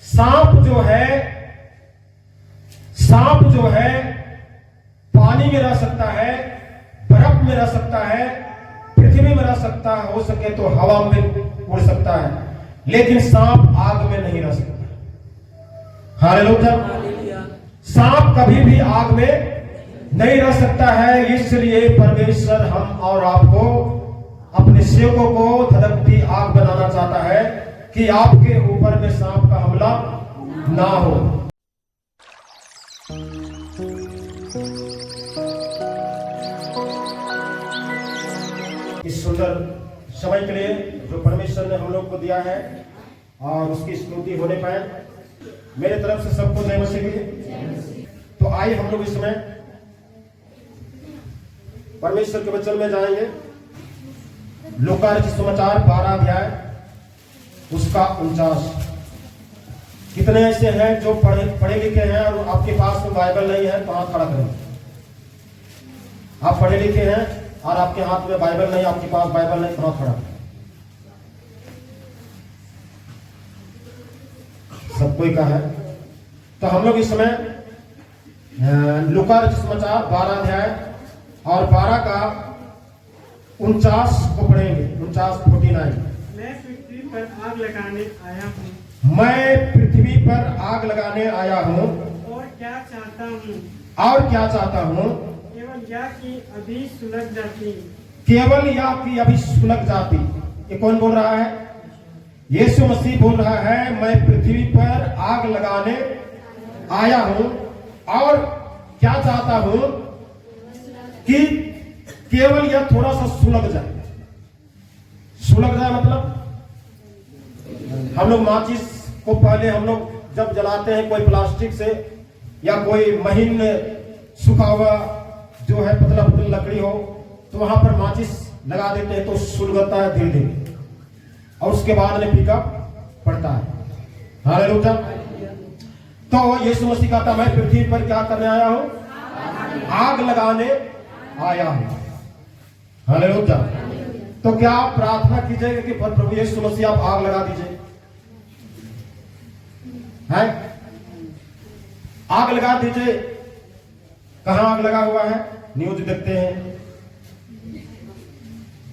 सांप जो है पानी में रह सकता है, बर्फ में रह सकता है, पृथ्वी में रह सकता है, हो सके तो हवा में उड़ सकता है, लेकिन सांप आग में नहीं रह सकता। हालेलुया। सांप कभी भी आग में नहीं रह सकता है। इसलिए परमेश्वर हम और आपको, अपने सेवकों को धधकती आग बनाना चाहता है कि आपके ऊपर में सांप का हमला ना हो। इस सुंदर समय के लिए जो परमेश्वर ने हम लोग को दिया है और उसकी स्तुति होने पाए, मेरे तरफ से सबको जय मसीह की। तो आइए हम लोग इस समय परमेश्वर के वचन में जाएंगे। लूका रचित सुसमाचार 12 अध्याय उसका 49। कितने ऐसे हैं जो पढ़े लिखे हैं और आपके पास में बाइबल नहीं है तो हाथ खड़ा करें। आप पढ़े लिखे हैं और आपके हाथ में बाइबल नहीं, आपके पास बाइबल नहीं, तो हाथ खड़ा करें। सब कोई का है। तो हम लोग इस समय लूका रचित सुसमाचार 12 अध्याय और 12 का 49 को पढ़ेंगे। 49 मैं पृथ्वी पर आग लगाने आया हूँ। मैं पृथ्वी पर आग लगाने आया हूँ और क्या चाहता हूँ, और क्या चाहता हूँ, केवल यह कि अभी सुलग जाती। केवल यह कि अभी सुलग जाती। ये कौन बोल रहा है? यीशु मसीह बोल रहा है, मैं पृथ्वी पर आग लगाने आया हूँ और क्या चाहता हूँ कि केवल यह थोड़ा सा सुलग जाए। सुलग जाए मतलब हम लोग माचिस को पहले हम लोग जब जलाते हैं कोई प्लास्टिक से या कोई महीन सूखा हुआ जो है पतला पतला लकड़ी हो तो वहां पर माचिस लगा देते हैं तो सुलगता है धीरे धीरे और उसके बाद में फीका पड़ता है। हालेलुया। तो यीशु मसीह कहता मैं पृथ्वी पर क्या करने आया हूं? आग लगाने आया हूं। हालेलुया। तो क्या आप प्रार्थना कीजिएगा कि प्रभु यीशु मसीह आप आग लगा दीजिए? है आग लगा दीजिए। कहां आग लगा हुआ है? न्यूज देखते हैं,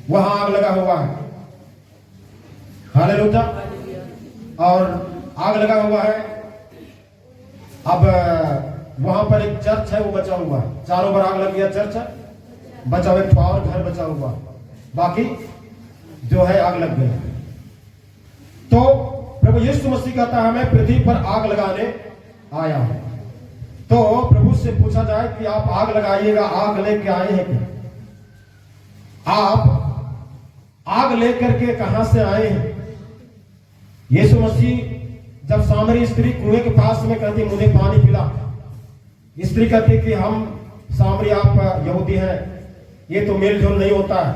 वहां आग लगा हुआ है। हालेलुया। और आग लगा हुआ है। अब वहां पर एक चर्च है, वो बचा हुआ है। चारों पर आग लग गया, चर्च है बचा हुआ, एक और घर बचा हुआ, बाकी जो है आग लग गया। तो प्रभु यीशु मसीह कहता है मैं पृथ्वी पर आग लगाने आया हूं। तो प्रभु से पूछा जाए कि आप आग लगाइएगा, आग लेके आए हैं क्या? आप आग लेकर के कहां से आए हैं? यीशु मसीह जब सामरी स्त्री कुएं के पास में कहती मुझे पानी पिला, स्त्री कहती कि हम सामरी, आप यहूदी हैं, ये तो मेल जोल नहीं होता है,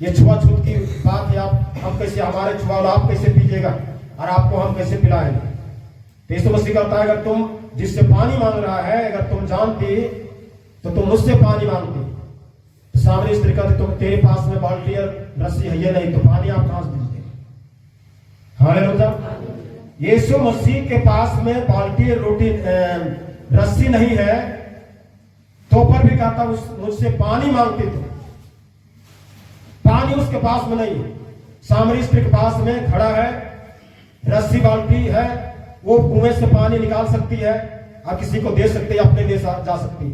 ये छुआछूत की बात है। आप हम कैसे, हमारे छुआ आप कैसे पीजिएगा और आपको हम कैसे पिलाएंगे? तो यीशु मसीह कहता है अगर तुम जिससे पानी मांग रहा है अगर तुम जानती तो तुम मुझसे पानी मांगती। तो सामरी स्त्री कहती तुम, तेरे पास में बाल्टी और रस्सी है ये नहीं, तो पानी आप कहां से दीजिए? हालेलुया। यीशु मसीह के पास में बाल्टी रोटी रस्सी नहीं है तो पर भी कहता मुझसे पानी मांगते थे। पानी उसके पास में नहीं। सामरी स्त्री के पास में खड़ा है, रस्सी बाल्टी है, वो कुएं से पानी निकाल सकती है और किसी को दे सकती है, अपने दे जा सकती है।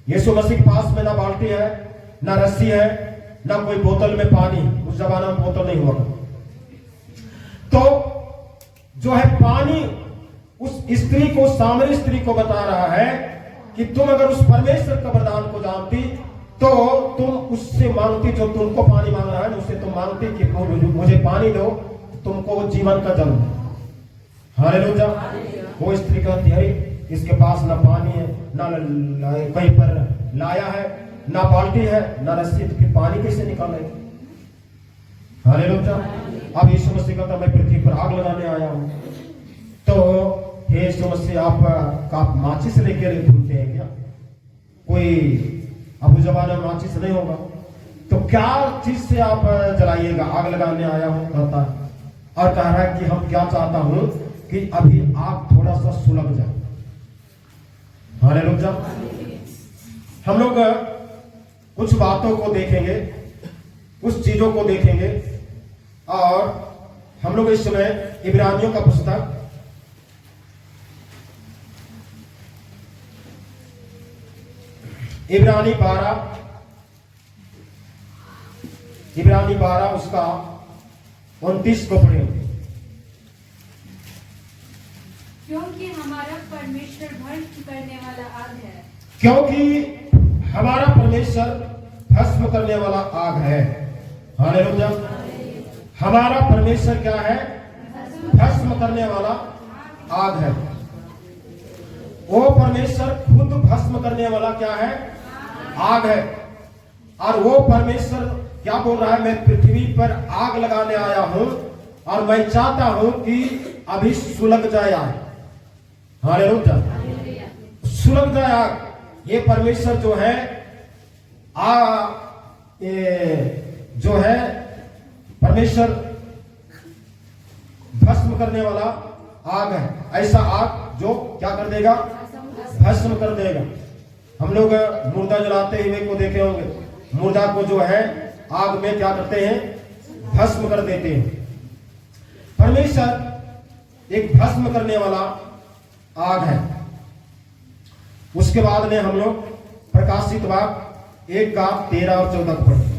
यीशु मसीह के पास में ना बाल्टी है, ना रस्सी है, ना कोई बोतल में पानी। उस जमाना में बोतल नहीं हुआ। तो जो है पानी उस स्त्री को, सामरी स्त्री को बता रहा है कि तुम अगर उस परमेश्वर का वरदान को जानती तो तुम उससे मांगती, जो तुमको पानी मांग रहा है उससे तुम मांगती कि मुझे पानी दो, तुमको जीवन का जल दो। हालेलुया। वो स्त्री कहती है इसके पास ना पानी है, ना कहीं पर लाया है, ना बाल्टी है, ना रस्सी, तो फिर पानी कैसे निकालेगी? हालेलुया। अब यीशु मसीह कहता मैं पृथ्वी पर आग लगाने आया हूं। तो हे यीशु मसीह आप माचिस लेकर घूमते हैं क्या? कोई अब उस जमाने में माचिस नहीं होगा तो क्या चीज से आप जलाइएगा? आग लगाने आया हूं कहता है। और कह रहा है कि हम क्या चाहता हूं कि अभी आग थोड़ा सा सुलग जाए। हालेलुया। हम लोग कुछ बातों को देखेंगे, कुछ चीजों को देखेंगे, और हम लोग इस समय इब्रानियों का पुस्तक इब्रानी 12 उसका 29 को पढ़ेंगे। क्योंकि हमारा परमेश्वर भस्म करने वाला आग है। क्योंकि हमारा परमेश्वर भस्म करने वाला आग है। हालेलुया। हमारा परमेश्वर क्या है? भस्म करने वाला आग है। वो परमेश्वर खुद भस्म करने वाला क्या है? आग है। और वो परमेश्वर क्या बोल रहा है? मैं पृथ्वी पर आग लगाने आया हूं और मैं चाहता हूं कि अभी सुलग जाए आग। हालेलुया। सुलग जाए आग। ये परमेश्वर जो है जो है परमेश्वर भस्म करने वाला आग है। ऐसा आग जो क्या कर देगा? भस्म कर देगा। हम लोग मुर्दा जलाते हुए को देखे होंगे। मुर्दा को जो है आग में क्या करते हैं? भस्म कर देते हैं। परमेश्वर एक भस्म करने वाला आग है। उसके बाद में हम लोग प्रकाशित वाक्य 1 का 13 और 14 को पढ़ते हैं।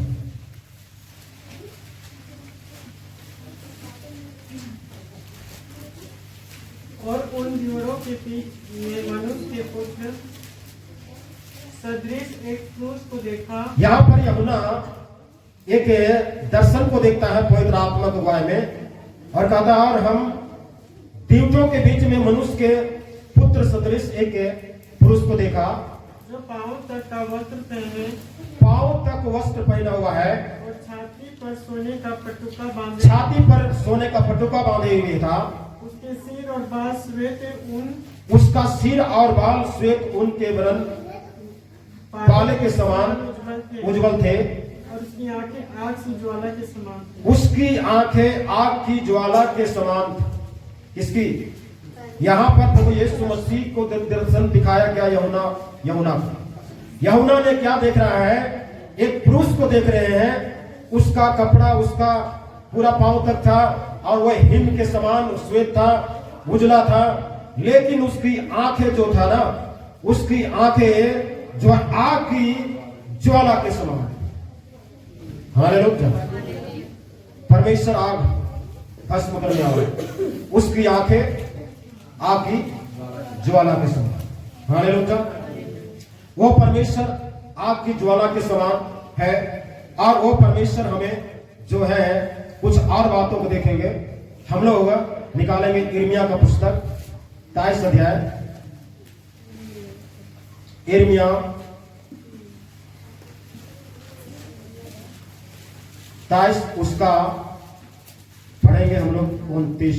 और उन दीवारों के बीच में मनुष्य के पुत्र सदृश एक क्रूस को देखा। यहां पर यूहन्ना एक दर्शन को देखता है पवित्र आत्मा की अगुवाई में, और कहता है और हम दीवटों के बीच में मनुष्य के पुत्र सदृश एक पुरुष को देखा, जो पांव तक का वस्त्र पहने, पांव तक वस्त्र पहना हुआ है, और छाती पर सोने का पटुका बांधे, छाती पर सोने का पटुका बांधे हुए था। उसके सिर और बाल श्वेत ऊन, उसका सिर और बाल श्वेत ऊन के वरन पाले के समान उज्जवल थे, और उसकी आंखें आग की ज्वाला के समान थी। उसकी आंखें आग की ज्वाला के समान थी। किसकी? यहाँ पर प्रभु यीशु मसीह को दर्शन दिखाया गया यूहन्ना को। यूहन्ना ने क्या देख रहा है? एक पुरुष को देख रहे हैं। उसका कपड़ा उसका पूरा पांव तक था और वह हिम के समान श्वेत था, उजला था, लेकिन उसकी आंखें जो था ना, उसकी आंखें जो आग की ज्वाला के समान। हालेलुया। परमेश्वर आग भस्म करने वाला है। उसकी आंखें आग की ज्वाला के समान। हालेलुया। वो परमेश्वर आग की ज्वाला के समान है। और वो परमेश्वर हमें जो है कुछ और बातों को देखेंगे। हम लोग निकालेंगे यिर्मयाह का पुस्तक 23 अध्याय। यिर्मयाह 23 उसका पढ़ेंगे हम लोग 29।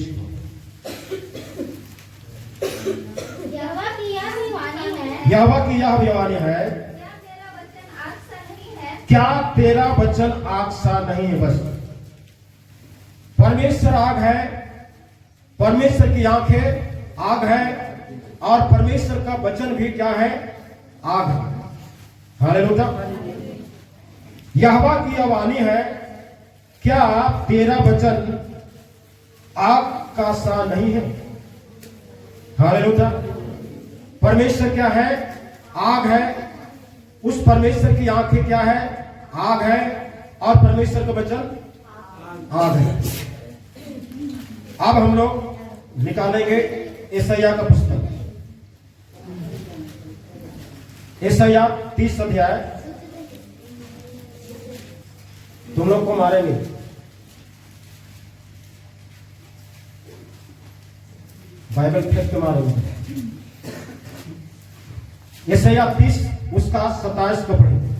यहोवा की यह वाणी है, यहोवा की यह वाणी है, क्या तेरा वचन आग सा नहीं है? क्या तेरा वचन आग सा नहीं है? बस परमेश्वर आग है, परमेश्वर की आंखें आग है, और परमेश्वर का वचन भी क्या है? आग है। हालेलुया। यहोवा की यह वाणी है, क्या तेरा वचन आग का सा नहीं है? हालेलुया। परमेश्वर क्या है? आग है। उस परमेश्वर की आंखें क्या है? आग है, और परमेश्वर का वचन आग है। अब हम लोग निकालेंगे यशायाह का पुस्तक, यशायाह 30 अध्याय। तुम लोग को मारेंगे। बाइबल फेंक के मारेंगे। यशायाह 30 उसका 27 को पढ़ेंगे।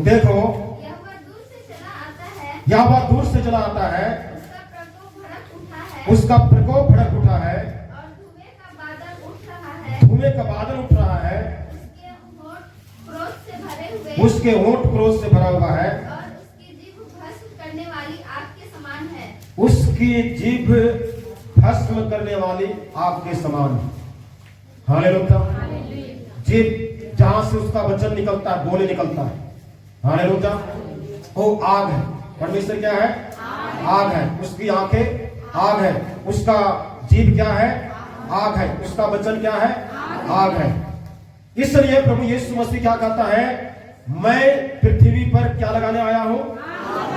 देखो यहोवा दूर से चला आता है, यहोवा दूर से चला आता है, उसका प्रकोप भड़क उठा है, उसका प्रकोप भड़क उठा है, और धुएं का बादल उठ रहा है, धुएं का बादल उठ रहा है, उसके होंठ क्रोध से भरे हुए, उसके होंठ क्रोध से भरा हुआ है, और उसकी जीभ भस्म करने वाली आग के समान है। उसकी जीभ भस्म करने वाली आग के समान है। हालेलुया। जीभ जहां से उसका वचन निकलता है, बोले निकलता है। हालेलुया। वो आग है। परमेश्वर क्या है? आग है। उसकी आंखें आग है, उसका जीभ क्या है? आग है, उसका वचन क्या है? आग है। इसलिए प्रभु यीशु मसीह क्या कहता है? मैं पृथ्वी पर क्या लगाने आया हूं?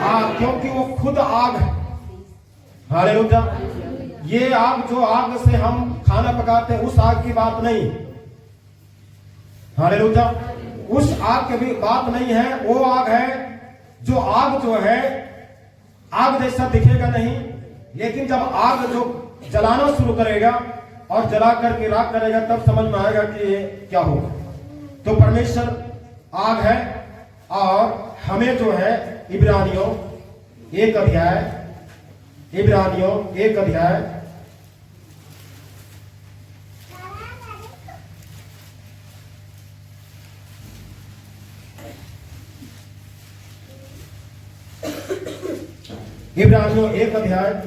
आग, क्योंकि वो खुद आग है। हालेलुया। ये आग, जो आग से हम खाना पकाते हैं, उस आग की बात नहीं। हालेलुया। उस आग की भी बात नहीं है। वो आग है जो आग जो है आग जैसा दिखेगा नहीं, लेकिन जब आग जो जलाना शुरू करेगा और जला करके राख करेगा, तब समझ में आएगा कि ये क्या होगा। तो परमेश्वर आग है। और हमें जो है इब्रानियों 1 अध्याय इब्रानियों 1 अध्याय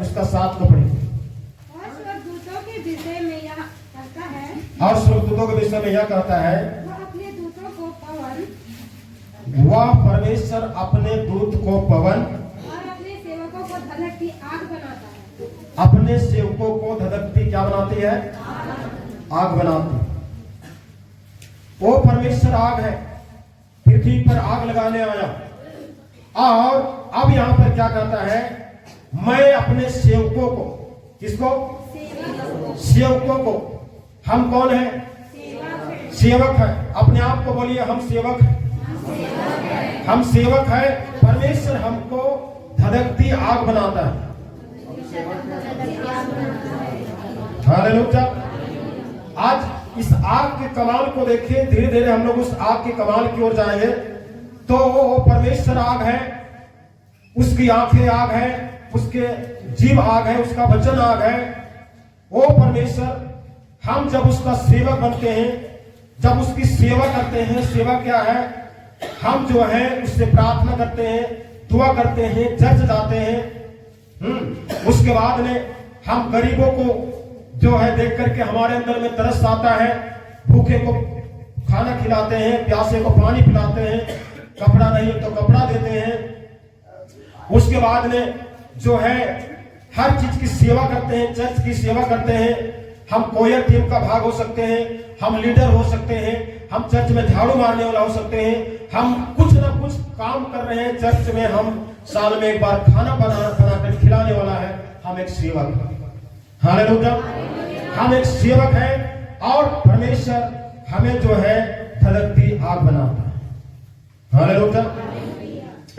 उसका 7 को पढ़ेंगे। और स्वर्गदूतों के विषय में यह कहता है, और स्वर्गदूतों के विषय में यह कहता है, वह अपने दूतों को पवन वह परमेश्वर अपने दूत को पवन और अपने सेवकों को धधकती आग बनाता है। अपने सेवकों को धधकती क्या बनाती है? आग बनाती है। वो परमेश्वर आग है, पृथ्वी पर आग लगाने आया। और अब यहां पर क्या कहता है? मैं अपने सेवकों को, किसको? सेवकों को। हम कौन है? सेवक है। अपने आप को बोलिए, हम सेवक हैं। हम सेवक है। परमेश्वर हमको धधकती आग बनाता है। हालेलुया। आज इस आग के कमाल को देखिए। धीरे धीरे हम लोग उस आग के कमाल की ओर जाएंगे। तो वो परमेश्वर आग है, उसकी आंखें आग है, उसके जीव आग है, उसका वचन आग है। वो परमेश्वर, हम जब उसका सेवक बनते हैं, जब उसकी सेवा करते हैं, सेवा क्या है? हम जो है उससे प्रार्थना करते हैं, दुआ करते हैं, चर्च जाते हैं। उसके बाद में हम गरीबों को जो है देख करके हमारे अंदर में तरस आता है। भूखे को खाना खिलाते हैं, प्यासे को पानी पिलाते हैं, कपड़ा नहीं तो कपड़ा देते हैं। उसके बाद में जो है हर चीज की सेवा करते हैं, चर्च की सेवा करते हैं। हम कोयर टीम का भाग हो सकते हैं, हम लीडर हो सकते हैं, हम चर्च में झाड़ू मारने वाला हो सकते हैं, हम कुछ ना कुछ काम कर रहे हैं चर्च में। हम साल में एक बार खाना बनाकर खिलाने वाला है। हम एक सेवक हैं। हालेलुया। हम एक सेवक हैं और परमेश्वर हमें जो है धधकती आग बनाता है। हालेलुया।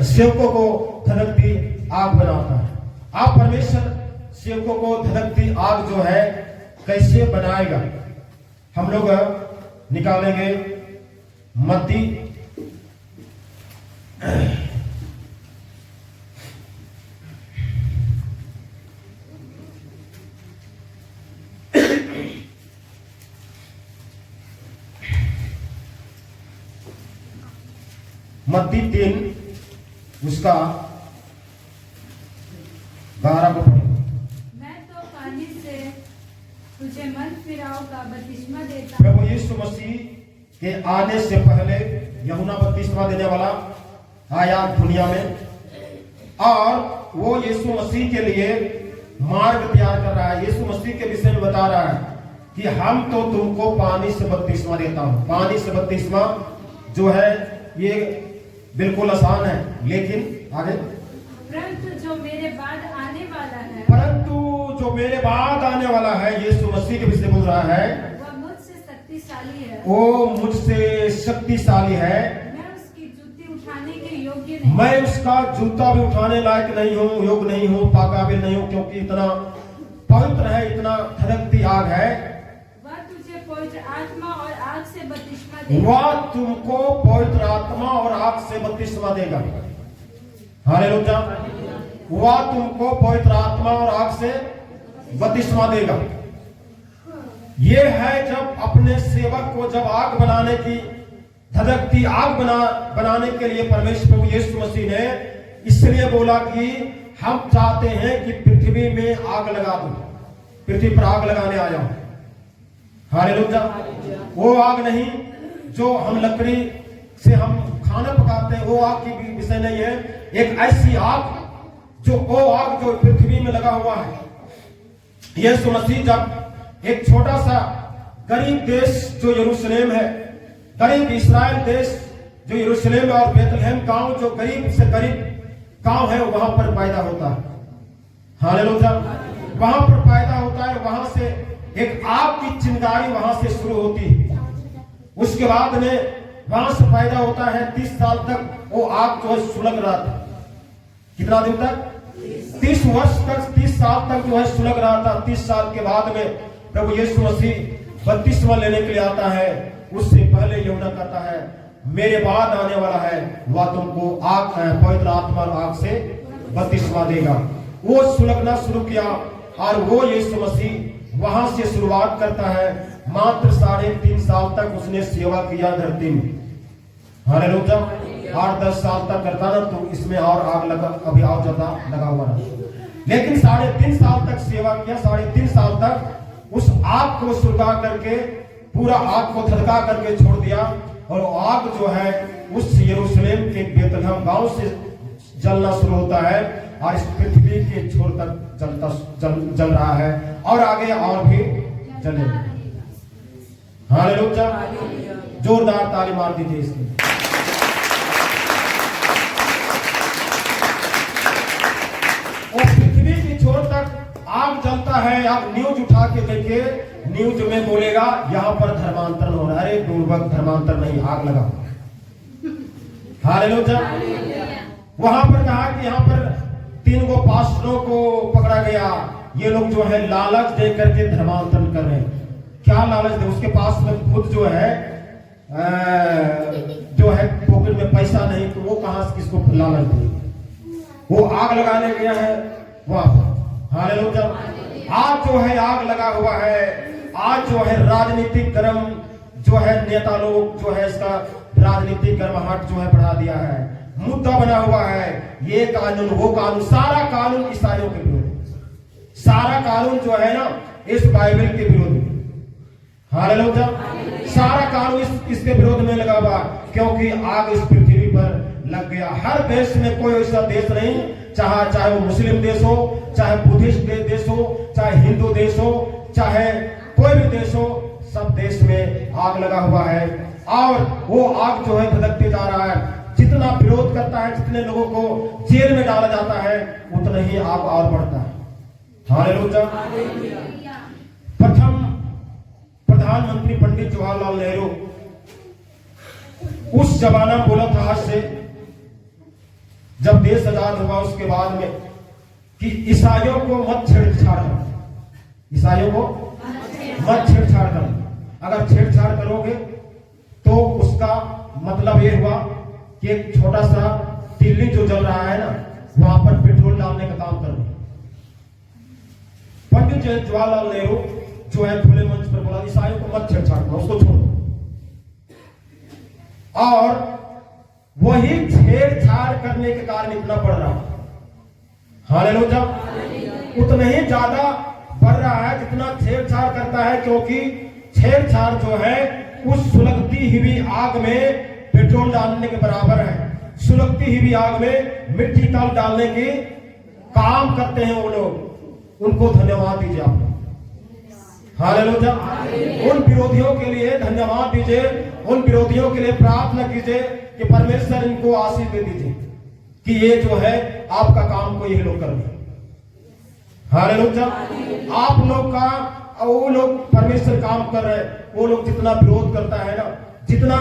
सेवकों को धधकती आग बनाता है। आप परमेश्वर सेवकों को धधकती आग जो है कैसे बनाएगा? हम लोग निकालेंगे मत्ती 3 उसका 12 को पढ़ेंगे। मैं तो पानी से तुझे मन फिराव का बपतिस्मा देता प्रभु यीशु मसीह के आने से पहले यूहन्ना बपतिस्मा देने वाला आया दुनिया में, और वो यीशु मसीह के लिए मार्ग तैयार कर रहा है। यीशु मसीह के विषय में बता रहा है कि हम तो तुमको पानी से बपतिस्मा देता हूं। पानी से बपतिस्मा जो है ये बिल्कुल आसान है, लेकिन आगे परंतु जो मेरे बाद आने वाला है, परंतु जो मेरे बाद आने वाला है, यीशु मसीह के विषय बोल रहा है, वह मुझसे शक्तिशाली है। वो मुझसे शक्तिशाली है। मैं उसकी जूती उठाने के योग्य नहीं। मैं उसका जूता भी उठाने लायक नहीं हूँ, योग्य नहीं हूँ, काबिल नहीं हूँ, क्योंकि इतना पवित्र है, इतना धधकती आग है। वह तुझे पवित्र आत्मा और आग से बपतिस्मा देगा। वह तुमको पवित्र आत्मा और आग से बपतिस्मा देगा। हालेलुया। वह तुमको पवित्र आत्मा और आग से बपतिस्मा देगा। ये है जब अपने सेवक को जब आग बनाने की, धधकती आग बनाने के लिए परमेश्वर प्रभु यीशु मसीह ने इसलिए बोला कि हम चाहते हैं कि पृथ्वी में आग लगा दो, पृथ्वी पर आग लगाने आ जाओ। हालेलुया। वो आग नहीं जो हम लकड़ी से हम खाना पकाते हैं, वो आग की विषय नहीं है। एक ऐसी आग जो वो आग जो पृथ्वी में लगा हुआ है। यीशु मसीह जब एक छोटा सा गरीब देश जो यरूशलेम है, गरीब इस्राएल देश जो यरूशलेम और बेथलेहम गांव जो गरीब से गरीब गांव है, वहां पर पैदा होता है। हालेलुया। वहां पर पैदा होता है, वहां से एक आग की चिंगारी वहां से शुरू होती है। उसके बाद में वहां से पैदा होता है 30 साल तक वो आग जो है सुलग रहा था। कितना दिन तक? 30 वर्ष तक, 30 साल तक जो है सुलग रहा था। 30 साल के बाद में प्रभु यीशु मसीह बपतिस्मा लेने के लिए आता है। उससे पहले यूहन्ना कहता है मेरे बाद आने वाला है, वह तुमको आग पवित्र आत्मा और आग से बपतिस्मा देगा। वो सुलगना शुरू किया और वो यीशु मसीह वहां से शुरुआत करता है। मात्र 3.5 साल तक उसने सेवा किया धरती में। हालेलुया। 8-10 साल तक करता ना तो इसमें और आग लगा, अभी और ज्यादा लगा हुआ रहा। लेकिन 3.5 साल तक सेवा किया। 3.5 साल तक उस आग को सुलगा करके, पूरा आग को धधका करके छोड़ दिया। और आग जो है उस यरूशलेम के बेथलेहम गांव से जलना शुरू होता है और इस पृथ्वी के छोर तक जल रहा है और आगे और भी जलेगा। हालेलुया। जोरदार ताली मार दीजिए इसकी। और पृथ्वी की छोर तक आग जलता है। आप न्यूज उठा के देखिए, न्यूज में बोलेगा यहाँ पर धर्मांतरण हो रहा है। अरे दुर्भग धर्मांतर नहीं, आग लगा। हालेलुया। वहां पर कहा कि यहाँ पर 3 गो पास्टरों को पकड़ा गया। ये लोग जो है लालच दे करके धर्मांतरण कर रहे हैं। क्या लालच दे? उसके पास में खुद जो है पॉकेट में पैसा नहीं, तो वो कहां से किसको लालच दे? वो आग लगाने गया है वहां पर। हालेलुया। आज जो है आग लगा हुआ है। आज जो है राजनीतिक गर्म जो है नेता लोग जो है इसका राजनीतिक गर्माहट जो है बढ़ा दिया है। मुद्दा बना हुआ है ये कानून वो कानून, सारा कानून ईसाइयों के विरोध, सारा कानून जो है ना इस बाइबल के विरोध। हालेलुया। सारा कानून इसके विरोध में लगा हुआ, क्योंकि आग इस पृथ्वी पर लग गया। हर देश में कोई ऐसा देश नहीं, चाहे वो मुस्लिम देश हो, चाहे बुद्धिस्ट देश हो, चाहे हिंदू देश हो, चाहे कोई भी देश हो, सब देश में आग लगा हुआ है। और वो आग जो है धधकते जा रहा है। जितना विरोध करता है, जितने लोगों को जेल में डाला जाता है, उतना ही आग और बढ़ता है। हालेलुया। प्रथम प्रधानमंत्री पंडित जवाहरलाल नेहरू उस जमाना बोला था आज से, जब देश आजाद हुआ उसके बाद में, कि ईसाइयों को मत छेड़छाड़ करो, ईसाइयों को मत छेड़छाड़ करो। अगर छेड़छाड़ करोगे तो उसका मतलब ये हुआ कि एक छोटा सा तिल्ली जो जल रहा है ना, वहां पर पेट्रोल डालने का काम करो। पंडित जवाहरलाल नेहरू जो है खुले मंच पर बोला ईसाइयों को मत छेड़छाड़ करो, उसको छोड़ो। और वही छेड़छाड़ करने के कारण इतना बढ़ रहा है। हालेलुया। उतना ही ज्यादा बढ़ रहा है जितना छेड़छाड़ करता है, क्योंकि छेड़छाड़ जो है उस सुलगती हुई आग में पेट्रोल डालने के बराबर है। सुलगती हुई आग में मिट्टी तेल डालने के काम करते हैं वो लोग। उनको धन्यवाद दीजिए आप। हालेलुया। उन विरोधियों के लिए धन्यवाद दीजिए, उन विरोधियों के लिए प्रार्थना कीजिए कि परमेश्वर इनको आशीष दे दीजिए कि ये जो है आपका काम को यही लोग कर रहे। हालेलुया। आप लोग का वो लोग परमेश्वर काम कर रहे हैं। वो लोग जितना विरोध करता है ना, जितना,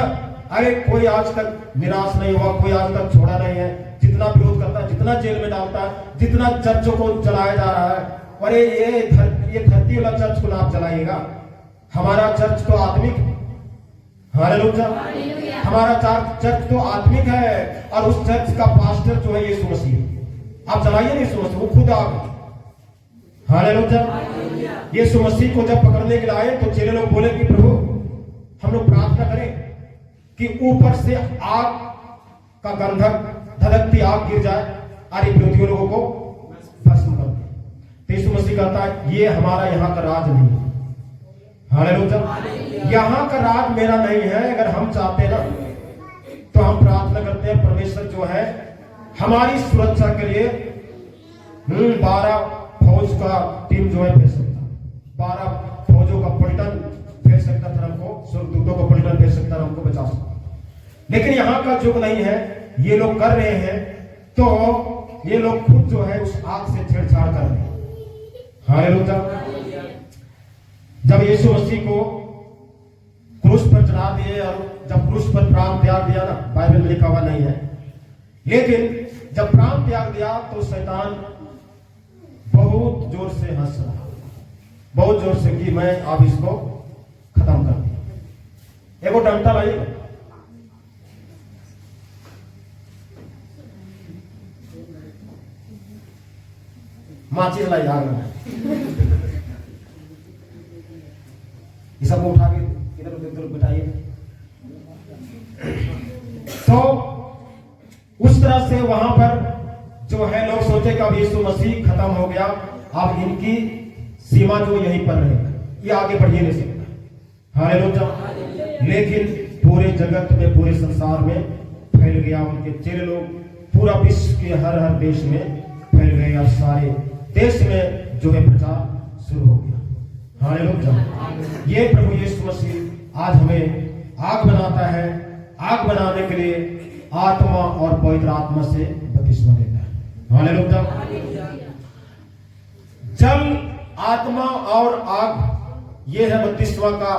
अरे कोई आज तक निराश नहीं हुआ, कोई आज तक छोड़ा नहीं है। जितना विरोध करता है, जितना जेल में डालता है, जितना चर्चों को चलाया जा रहा है, अरे ये धरती वाला चर्च को आप चलाइएगा। हमारा चर्च तो आत्मिक है। हालेलुया। हमारा चर्च तो आत्मिक है और उस चर्च का पास्टर जो है यीशु मसीह। आप चलाइए यीशु मसीह, वो खुद आ गए। हालेलुया। यीशु मसीह को जब पकड़ने के लिए आए तो चेले लोग बोले कि प्रभु हम लोग प्रार्थना करें कि ऊपर से आग का गंधक धधकती आग गिर जाए और इन विरोधियों लोगों को मसीह कहता है ये हमारा यहाँ का राज नहीं है। हालेलुया। यहाँ का राज मेरा नहीं है। अगर हम चाहते ना तो हम प्रार्थना करते हैं परमेश्वर जो है हमारी सुरक्षा के लिए 12 फौज का टीम जो है भेज सकता, 12 फौजों का पलटन भेज सकता था, हमको स्वर्गदूतों का पलटन भेज सकता, हमको बचा सकता। लेकिन यहाँ का युग नहीं है। ये लोग कर रहे हैं तो ये लोग खुद जो है उस आग से छेड़छाड़ कर रहे हैं। हालेलुया। जब यीशु मसीह को क्रूस पर चढ़ा दिए और जब क्रूस पर प्राण त्याग दिया ना, बाइबल में लिखा हुआ नहीं है, लेकिन जब प्राण त्याग दिया तो शैतान बहुत जोर से हंस रहा, बहुत जोर से कि मैं अब इसको खत्म कर दिया। एगो डंडा लाइए, माचिस लाई, आग में ये सबको उठा के इधर उधर बिठाइए। तो उस तरह से वहां पर जो है लोग सोचे कि अब यीशु मसीह खत्म हो गया, अब इनकी सीमा जो यहीं पर रहेगा, ये आगे बढ़ ही नहीं सकता। हालेलुया। लेकिन पूरे जगत में, पूरे संसार में फैल गया, उनके चेले लोग पूरा विश्व के हर हर देश में फैल गए और सारे देश में जो है प्रचार शुरू हो गया। हालेलुया। ये प्रभु यीशु मसीह आज हमें आग बनाता है। आग बनाने के लिए आत्मा और पवित्र आत्मा से बपतिस्मा देता है। हालेलुया। जल, आत्मा और आग, ये है बपतिस्मा का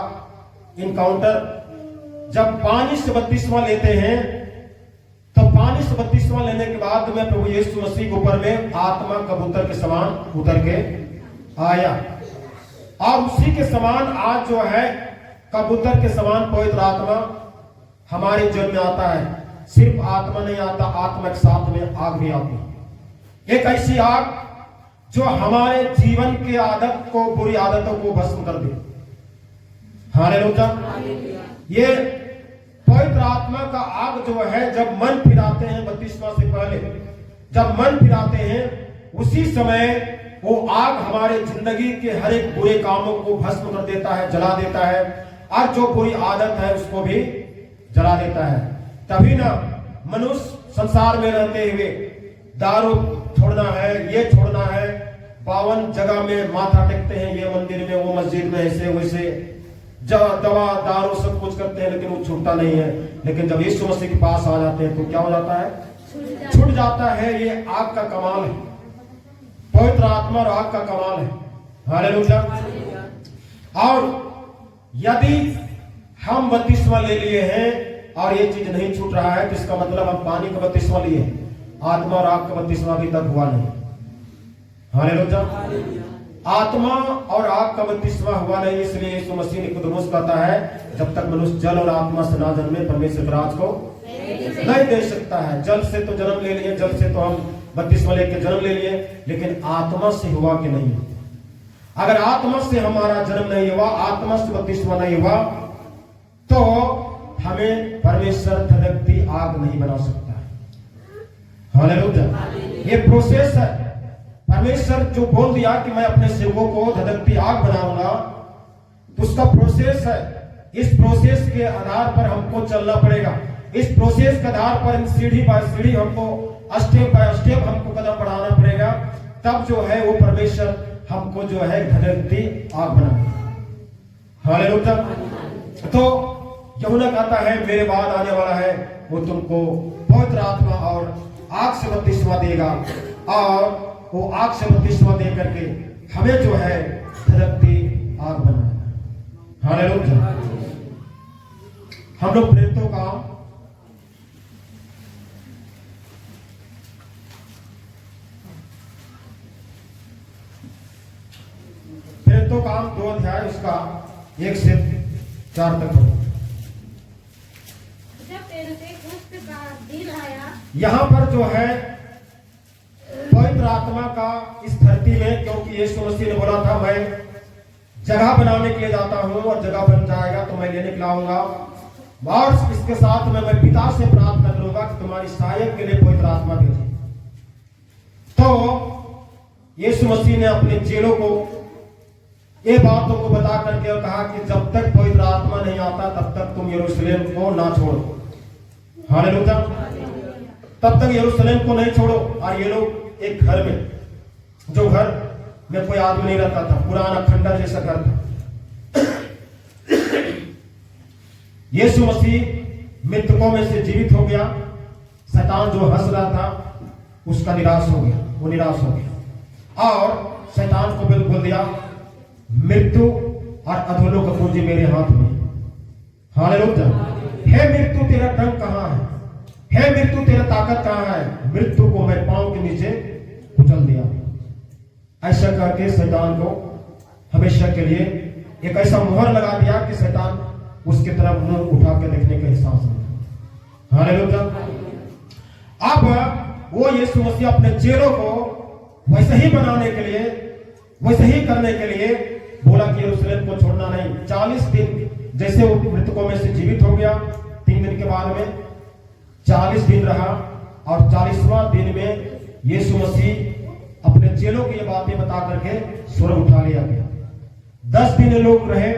इनकाउंटर। जब पानी से बपतिस्मा लेते हैं तो पानी से बपतिस्मा लेने के बाद में प्रभु यीशु मसीह के ऊपर में आत्मा कबूतर के समान उतर के आया और उसी के समान आज जो है कबूतर के समान पवित्र आत्मा हमारे जीवन में आता है। सिर्फ आत्मा नहीं आता, आत्मा के साथ में आग भी आती है। एक ऐसी आग जो हमारे जीवन के आदत को, बुरी आदतों को भस्म कर दे। हालेलुया। ये पवित्र आत्मा का आग जो है जब मन फिराते हैं, बपतिस्मा से पहले जब मन फिराते हैं, उसी समय वो आग हमारे जिंदगी के हर एक बुरे कामों को भस्म कर देता है, जला देता है, और जो बुरी आदत है उसको भी जला देता है। तभी ना मनुष्य संसार में रहते हुए दारू छोड़ना है, ये छोड़ना है, 52 जगह में माथा टेकते हैं, ये मंदिर में, वो मस्जिद में, ऐसे वैसे दवा दारू सब कुछ करते हैं, लेकिन वो छूटता नहीं है। लेकिन जब यीशु मसीह के पास आ जाते हैं तो क्या हो जाता है? छूट जाता है। ये आग का कमाल है, पवित्र आत्मा और आग का कमाल है। हालेलुया। और यदि हम बपतिस्मा ले लिए हैं और ये चीज नहीं छूट रहा है तो इसका मतलब हम पानी का बपतिस्मा लिए, आत्मा और आग का बपतिस्मा अभी तक हुआ नहीं। हालेलुया। आत्मा और आग का बपतिस्मा हुआ नहीं, इसलिए यीशु मसीह निकोदेमुस कहता है जब तक मनुष्य जल और आत्मा से ना जन्मे परमेश्वर के राज को नहीं देख सकता है। जल से तो जन्म ले लिए, जल से तो हम बपतिस्मा लेके जन्म ले लिए, लेकिन आत्मा से हुआ कि नहीं? अगर आत्मा से हमारा जन्म नहीं हुआ, आत्मा से बपतिस्मा नहीं हुआ, तो हमें परमेश्वर धधकती आग नहीं बना सकता है। हालेलुया। ये प्रोसेस है। परमेश्वर जो बोल दिया कि मैं अपने सेवकों को धधकती आग बनाऊंगा, तो उसका प्रोसेस है। इस प्रोसेस के आधार पर हमको चलना पड़ेगा। इस प्रोसेस के आधार पर सीढ़ी बाय सीढ़ी हमको, स्टेप बाय स्टेप हमको कदम बढ़ाना पड़ेगा। तब जो है वो परमेश्वर हमको जो है धधकती आग बनाएगा। हालेलुया। तो यूहन्ना कहता है मेरे बाद आने वाला है, वो तुमको पवित्र आत्मा और आग से बपतिस्मा देगा, और वो आग से बपतिस्मा दे करके हमें जो है धधकती आग बनाएगा। हालेलुया। हम लोग प्रेरितों का काम 2 अध्याय उसका 1 से 4 तक हो। यहाँ पर जो है पवित्र आत्मा का इस धरती में, क्योंकि यीशु मसीह ने बोला था मैं जगह बनाने के लिए जाता हूं और जगह बन जाएगा तो मैं लेने के लाऊंगा, और इसके साथ में मैं पिता से प्रार्थना करूंगा कि तुम्हारी सहायक के लिए पवित्र आत्मा भेजे। तो यीशु मसीह ने अपने चेलों को ये बातों को बता करके और कहा कि जब तक पवित्र आत्मा नहीं आता तब तक तुम यरूशलेम को ना छोड़ो। हालेलुया। तब तक यरूशलेम को नहीं छोड़ो। और ये लोग एक घर में, जो घर में कोई आदमी नहीं रहता था, पुराना खंडर जैसा घर था, यीशु मसीह मृतकों में से जीवित हो गया। शैतान जो हंस रहा था उसका निराश हो गया, वो निराश हो गया और शैतान को बोल दिया, मृत्यु और अधोलोक का कुंजी मेरे हाथ में। हालेलुया। हे मृत्यु तेरा डंक कहां है? हे मृत्यु तेरा ताकत कहां है? मृत्यु को मैं पांव के नीचे कुचल दिया। ऐसा करके शैतान को हमेशा के लिए एक ऐसा मुहर लगा दिया कि शैतान उसकी तरफ मुंह उठा के देखने का एहसास नहीं। हालेलुया। अब वो यीशु मसीह अपने चेलों को वैसे ही बनाने के लिए, वैसे ही करने के लिए बोला कि यरूशलेम को छोड़ना नहीं। 40 दिन जैसे वो मृतकों में से जीवित हो गया, 3 दिन के बाद में 40 दिन रहा और 40वां दिन में यीशु मसीह अपने चेलों की ये बातें बता करके स्वर्ग उठा लिया गया। 10 दिन लोग रहे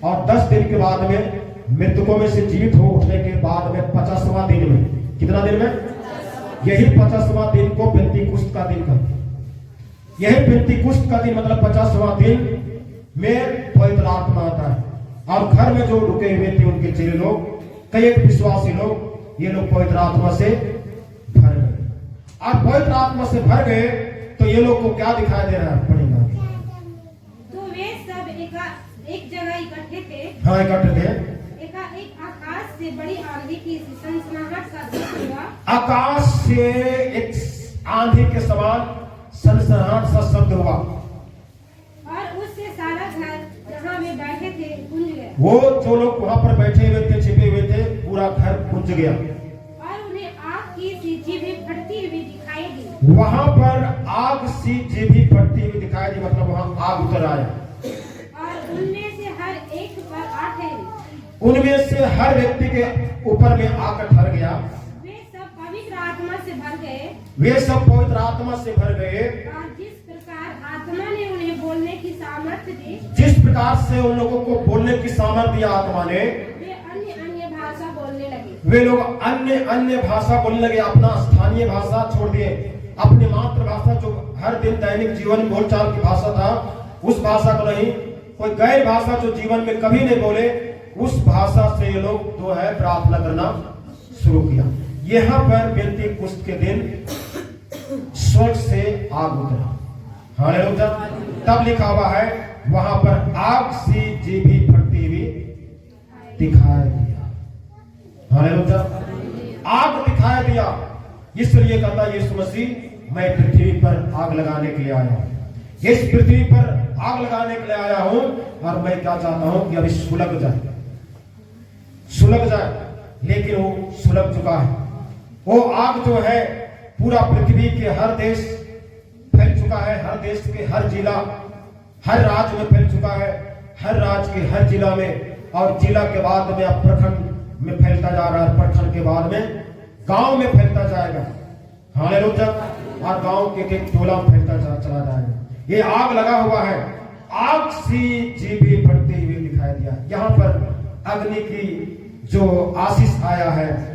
और 10 दिन के बाद में मृतकों में से जीवित हो उठने के बाद में 50वां दिन में, कितना दिन में? यही 50वां दिन को पेंतीकुस्त का दिन कहते हैं। यही पेंतीकुस्त का दिन मतलब 50वां दिन में पवित्र आत्मा आता है और घर में जो रुके हुए थे उनके चेले लोग, कई एक विश्वासी लोग, ये लोग पवित्र आत्मा से भर गए। और पवित्र आत्मा से भर गए तो ये लोग को क्या दिखाई दे रहा है? पढ़ेगा। तो वे सब एक जगह इकट्ठे थे। हाँ, इकट्ठे थे। एक आकाश से बड़ी आंधी की सनसनाहट सा शब्द हुआ। आकाश से एक आंधी के समान सनसनाहट सा शब्द हुआ और उससे सारा घर जहाँ वे बैठे थे गूंज गया। वो जो लोग वहां पर बैठे हुए थे, छिपे हुए थे, पूरा घर गूंज गया और उन्हें आग की सी जीभें फटती हुई दिखाई दी। वहां पर आग सी जीभी फटती हुई दिखाई दी, मतलब वहां आग उतर आया और उनमें से हर एक पर आ ठहरी। उनमें से हर व्यक्ति के ऊपर में आकर ठहर गया। वे सब पवित्र आत्मा से भर गए। वे सब पवित्र आत्मा से भर गए और जिस प्रकार आत्मा ने उन्हें बोलने की सामर्थ्य दी, जिस प्रकार से उन लोगों को बोलने की सामर्थ्य दिया आत्मा ने, वे अन्य अन्य भाषा बोलने लगे। वे लोग अन्य अन्य भाषा बोलने लगे। अपना स्थानीय भाषा छोड़ दिए, अपनी मातृभाषा जो हर दिन दैनिक जीवन बोलचाल की भाषा था, उस भाषा को नहीं, कोई गैर भाषा जो जीवन में कभी नहीं बोले, उस भाषा से ये लोग जो है प्रार्थना करना शुरू किया। यहाँ पर पेंतीकुस्त के दिन स्वर्ग से आग उतरा। हालेलुया। तब लिखा हुआ है वहां पर आग सी जीभी फटती हुई दिखाई दिया। हालेलुया। आग दिखाई दिया। इसलिए कहता यीशु मसीह, मैं पृथ्वी पर आग लगाने के लिए आया हूं। इस पृथ्वी पर आग लगाने के लिए आया हूं और मैं क्या चाहता हूं कि अभी सुलग जाए, सुलग जाए। लेकिन वो सुलग चुका है। वो आग जो है पूरा पृथ्वी के हर देश फैल चुका है, हर देश के हर जिला, हर राज्य में फैल चुका है, हर राज्य के हर जिला में, और जिला के बाद में अब प्रखंड में फैलता जा रहा है, प्रखंड के बाद में गांव में फैलता जाएगा। हालेलुया। और गांव के एक टोला में फैलता चला जाएगा। ये आग लगा हुआ है। आग सी जीभी फटती हुई दिखाई दिया। यहाँ पर अग्नि की जो आशीष आया है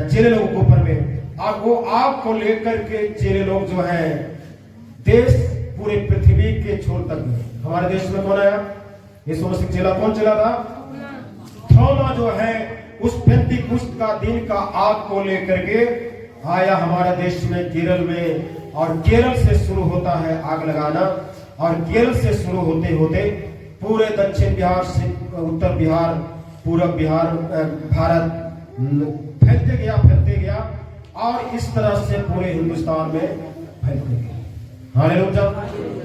चेले लोगों के ऊपर में, और वो आग को लेकर के चेले लोग जो है देश पूरे पृथ्वी के छोर तक में। हमारे देश में कौन आया? यीशु मसीह चेला कौन चेला था? थोमा जो है उस पेंतीकुस्त का दिन का आग को लेकर के आया हमारे देश में, केरल में, और केरल से शुरू होता है आग लगाना, और केरल से शुरू होते होते पूरे दक्षिण बिहार से उत्तर बिहार, पूर्व बिहार, भारत फैलते गया और इस तरह से पूरे हिंदुस्तान में फैलते गया। हालेलुया।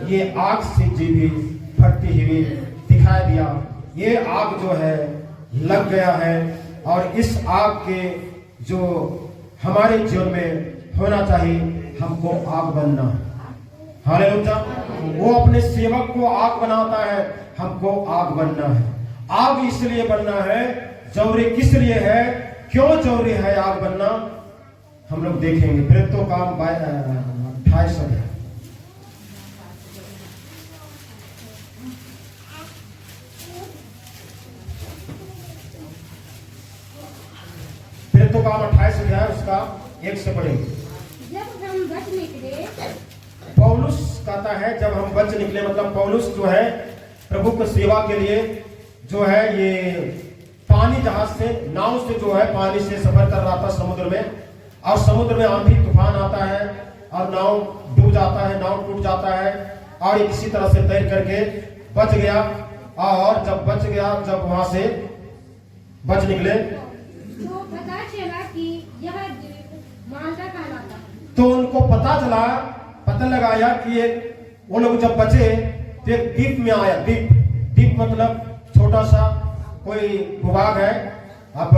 ये आग से जीभी फटती हुई दिखाई दिया। ये आग जो है लग गया है, और इस आग के जो हमारे जीवन में होना चाहिए, हमको आग बनना है। हालेलुया। वो अपने सेवक को आग बनाता है, हमको आग बनना है। आग इसलिए बनना है, जरूरी किस लिए है, क्यों जरूरी है आग बनना, हम लोग देखेंगे। प्रेरितों का 28 है। तो काम 28 अध्याय उसका 1 से पढ़ेंगे। जब हम बच निकले, पौलुस कहता है जब हम बच निकले, मतलब पौलुस जो है प्रभु की सेवा के लिए जो है ये पानी जहाज से, नाव से जो है पानी से सफर कर रहा था समुद्र में, और समुद्र में आंधी तूफान आता है और नाव डूब जाता है, नाव टूट जाता है, और ये किसी तरह से तैर करके बच गया। और जब बच गया, जब वहां से बच निकले तो पता चला कि यह द्वीप माल्टा कहलाता है। तो उनको पता लगाया कि वो लोग जब बचे तो एक द्वीप में आया। द्वीप मतलब छोटा सा कोई भूभाग है। अब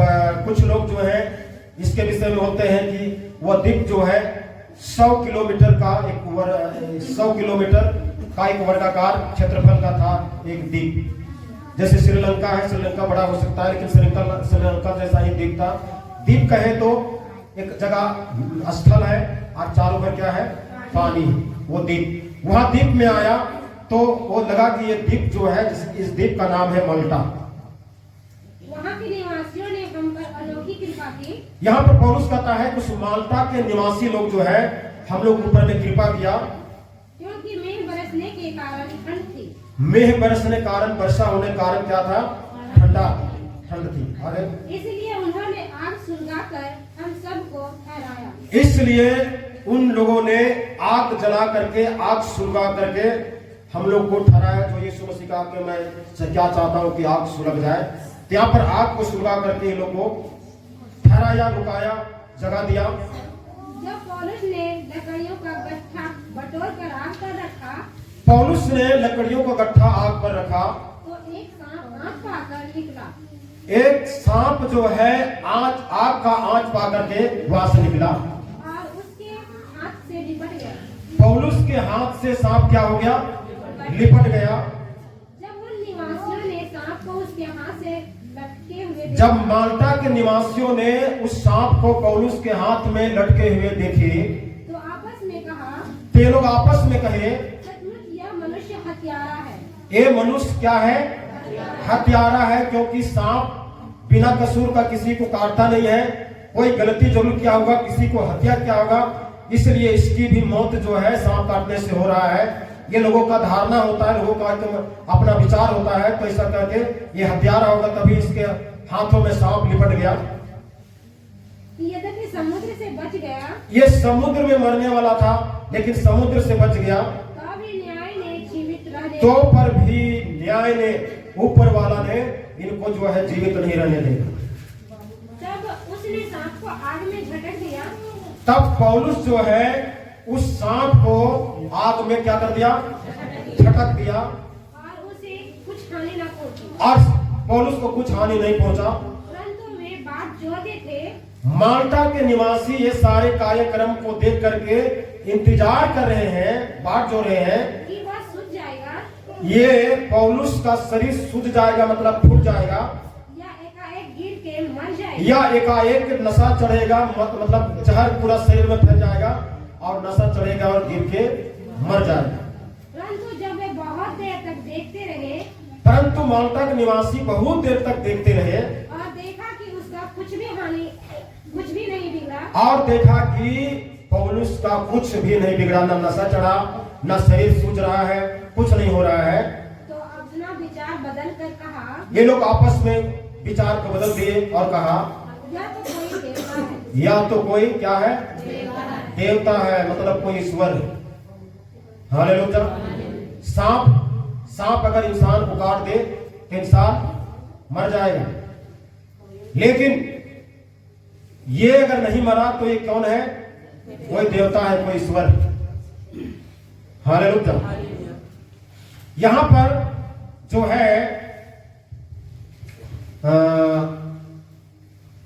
कुछ लोग जो है इसके विषय में होते हैं कि वह द्वीप जो है 100 किलोमीटर का एक वर्गाकार क्षेत्रफल का था एक द्वीप। जैसे श्रीलंका है, श्रीलंका बड़ा हो सकता है, लेकिन श्रीलंका जैसा ही द्वीप था। द्वीप कहे तो एक जगह स्थल है और चारों पर क्या है, पानी। वो द्वीप, वहां द्वीप में आया तो वो लगा कि ये द्वीप जो है, इस द्वीप का नाम है माल्टा। वहाँ के निवासियों ने हम पर अनोखी कृपा की। यहाँ पर पौलुस कहता है कुछ माल्टा के निवासी लोग जो है हम लोग ऊपर में कृपा किया, क्योंकि मेघ बरसने के कारण ठंड थी। मेघ बरसने कारण, वर्षा होने कारण क्या था, ठंड थी। अरे इसलिए उन्होंने आग सुलगाकर हम सबको ठहराया। इसलिए उन लोगों ने आग जला करके, आग सुलगा करके हम लोग को ठहराया। जो यीशु मसीह का कि मैं क्या चाहता हूं कि आग सुलग जाए, तो यहाँ पर आग को सुलगा करके इन लोगों को ठहराया, रुकाया, जगा दिया। जब पौलुस ने लकड़ियों का गट्ठा बटोर कर आग पर रखा, पौलुस ने लकड़ियों का गट्ठा आग पर रखा तो एक सांप आग पाकर निकला। एक सांप जो है आग का आंच पा करके वहां से निकला और उसके हाथ से लिपट गया। पौलुस के हाथ से सांप क्या हो गया, लिपट गया। जब उन निवासियों ने सांप को उसके हाथ से लटके हुए देखा, जब माल्टा के निवासियों ने उस सांप को पौलुस के हाथ में लटके हुए देखे तो आपस में कहा, तो ये लोग आपस में कहे सचमुच यह मनुष्य हत्यारा है। ये मनुष्य क्या है, हत्यारा है, क्योंकि सांप बिना कसूर का किसी को काटता नहीं है। कोई गलती जरूर किया होगा, किसी को हत्या किया होगा, इसलिए इसकी भी मौत जो है सांप काटने से हो रहा है। ये लोगों का धारणा होता है, लोगों का अपना विचार होता है, तो ऐसा करके ये हत्यारा होगा, तभी इसके हाथों में सांप लिपट गया। यद्यपि समुद्र से बच गया, ये समुद्र में मरने वाला था, लेकिन समुद्र से बच गया। तो भी न्याय ने जीवित रहने तो पर भी न्याय ने, ऊपर वाला ने इनको जो है जीवित नहीं रहने देगा। तब उसने सांप को आग में झटक दिया। तब पौलुस जो है उस सांप को आग में क्या कर दिया, झटक दिया, और उसे कुछ हानि न पहुंची। और पौलुस को कुछ हानि नहीं पहुंचा। परंतु वे बाट जोहते थे। माल्टा के निवासी ये सारे कार्यक्रम को देख करके इंतजार कर रहे हैं, बाट जो रहे हैं कि वह सूझ जाएगा, ये पौलुस का शरीर सूझ जाएगा, मतलब फूट जाएगा, या एकाएक गिर के मर जाएगा, या एकाएक नशा चढ़ेगा, मतलब जहर पूरा शरीर में फैल जाएगा और नशा चढ़ेगा और गिर के मर जाएगा। परंतु जब वे बहुत देर तक देखते रहे परंतु माल्टा के निवासी बहुत देर तक देखते रहे और देखा कि उसका कुछ भी नहीं बिगड़ा, और देखा कि पौलुस का कुछ भी नहीं बिगड़ा, न नशा चढ़ा, न शरीर सूझ रहा है, कुछ नहीं हो रहा है, तो अपना विचार बदल कर कहा, ये लोग आपस में विचार को बदल दिए और कहा या तो कोई देवता है, या तो कोई क्या है, देवता है, मतलब कोई ईश्वर। हालेलुया। सांप अगर इंसान को काट दे तो इंसान मर जाएगा, लेकिन ये अगर नहीं मरा तो ये कौन है, कोई देवता है, कोई ईश्वर। हालेलुया। यहां पर जो है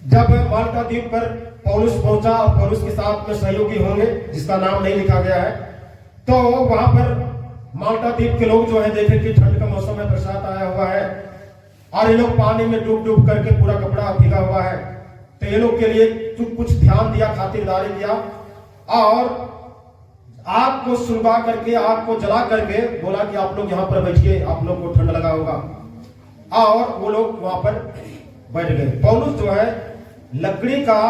जब माल्टा द्वीप पर पौलुस पहुंचा और पौलुस के साथ में सहयोगी होंगे जिसका नाम नहीं लिखा गया है, तो वहां पर माल्टा द्वीप के लोग जो है देखे कि ठंड का मौसम में बरसात आया हुआ है और ये लोग पानी में डूब डूब करके पूरा कपड़ा भीगा हुआ है, तो ये लोग के लिए कुछ ध्यान दिया, खातिरदारी किया और आग को सुलगा करके, आग को जला करके बोला कि आप लोग यहाँ पर बैठिए, आप लोग को ठंड लगा होगा, और वो लोग वहां पर बैठ गए। पौलुस जो है लकड़ी का,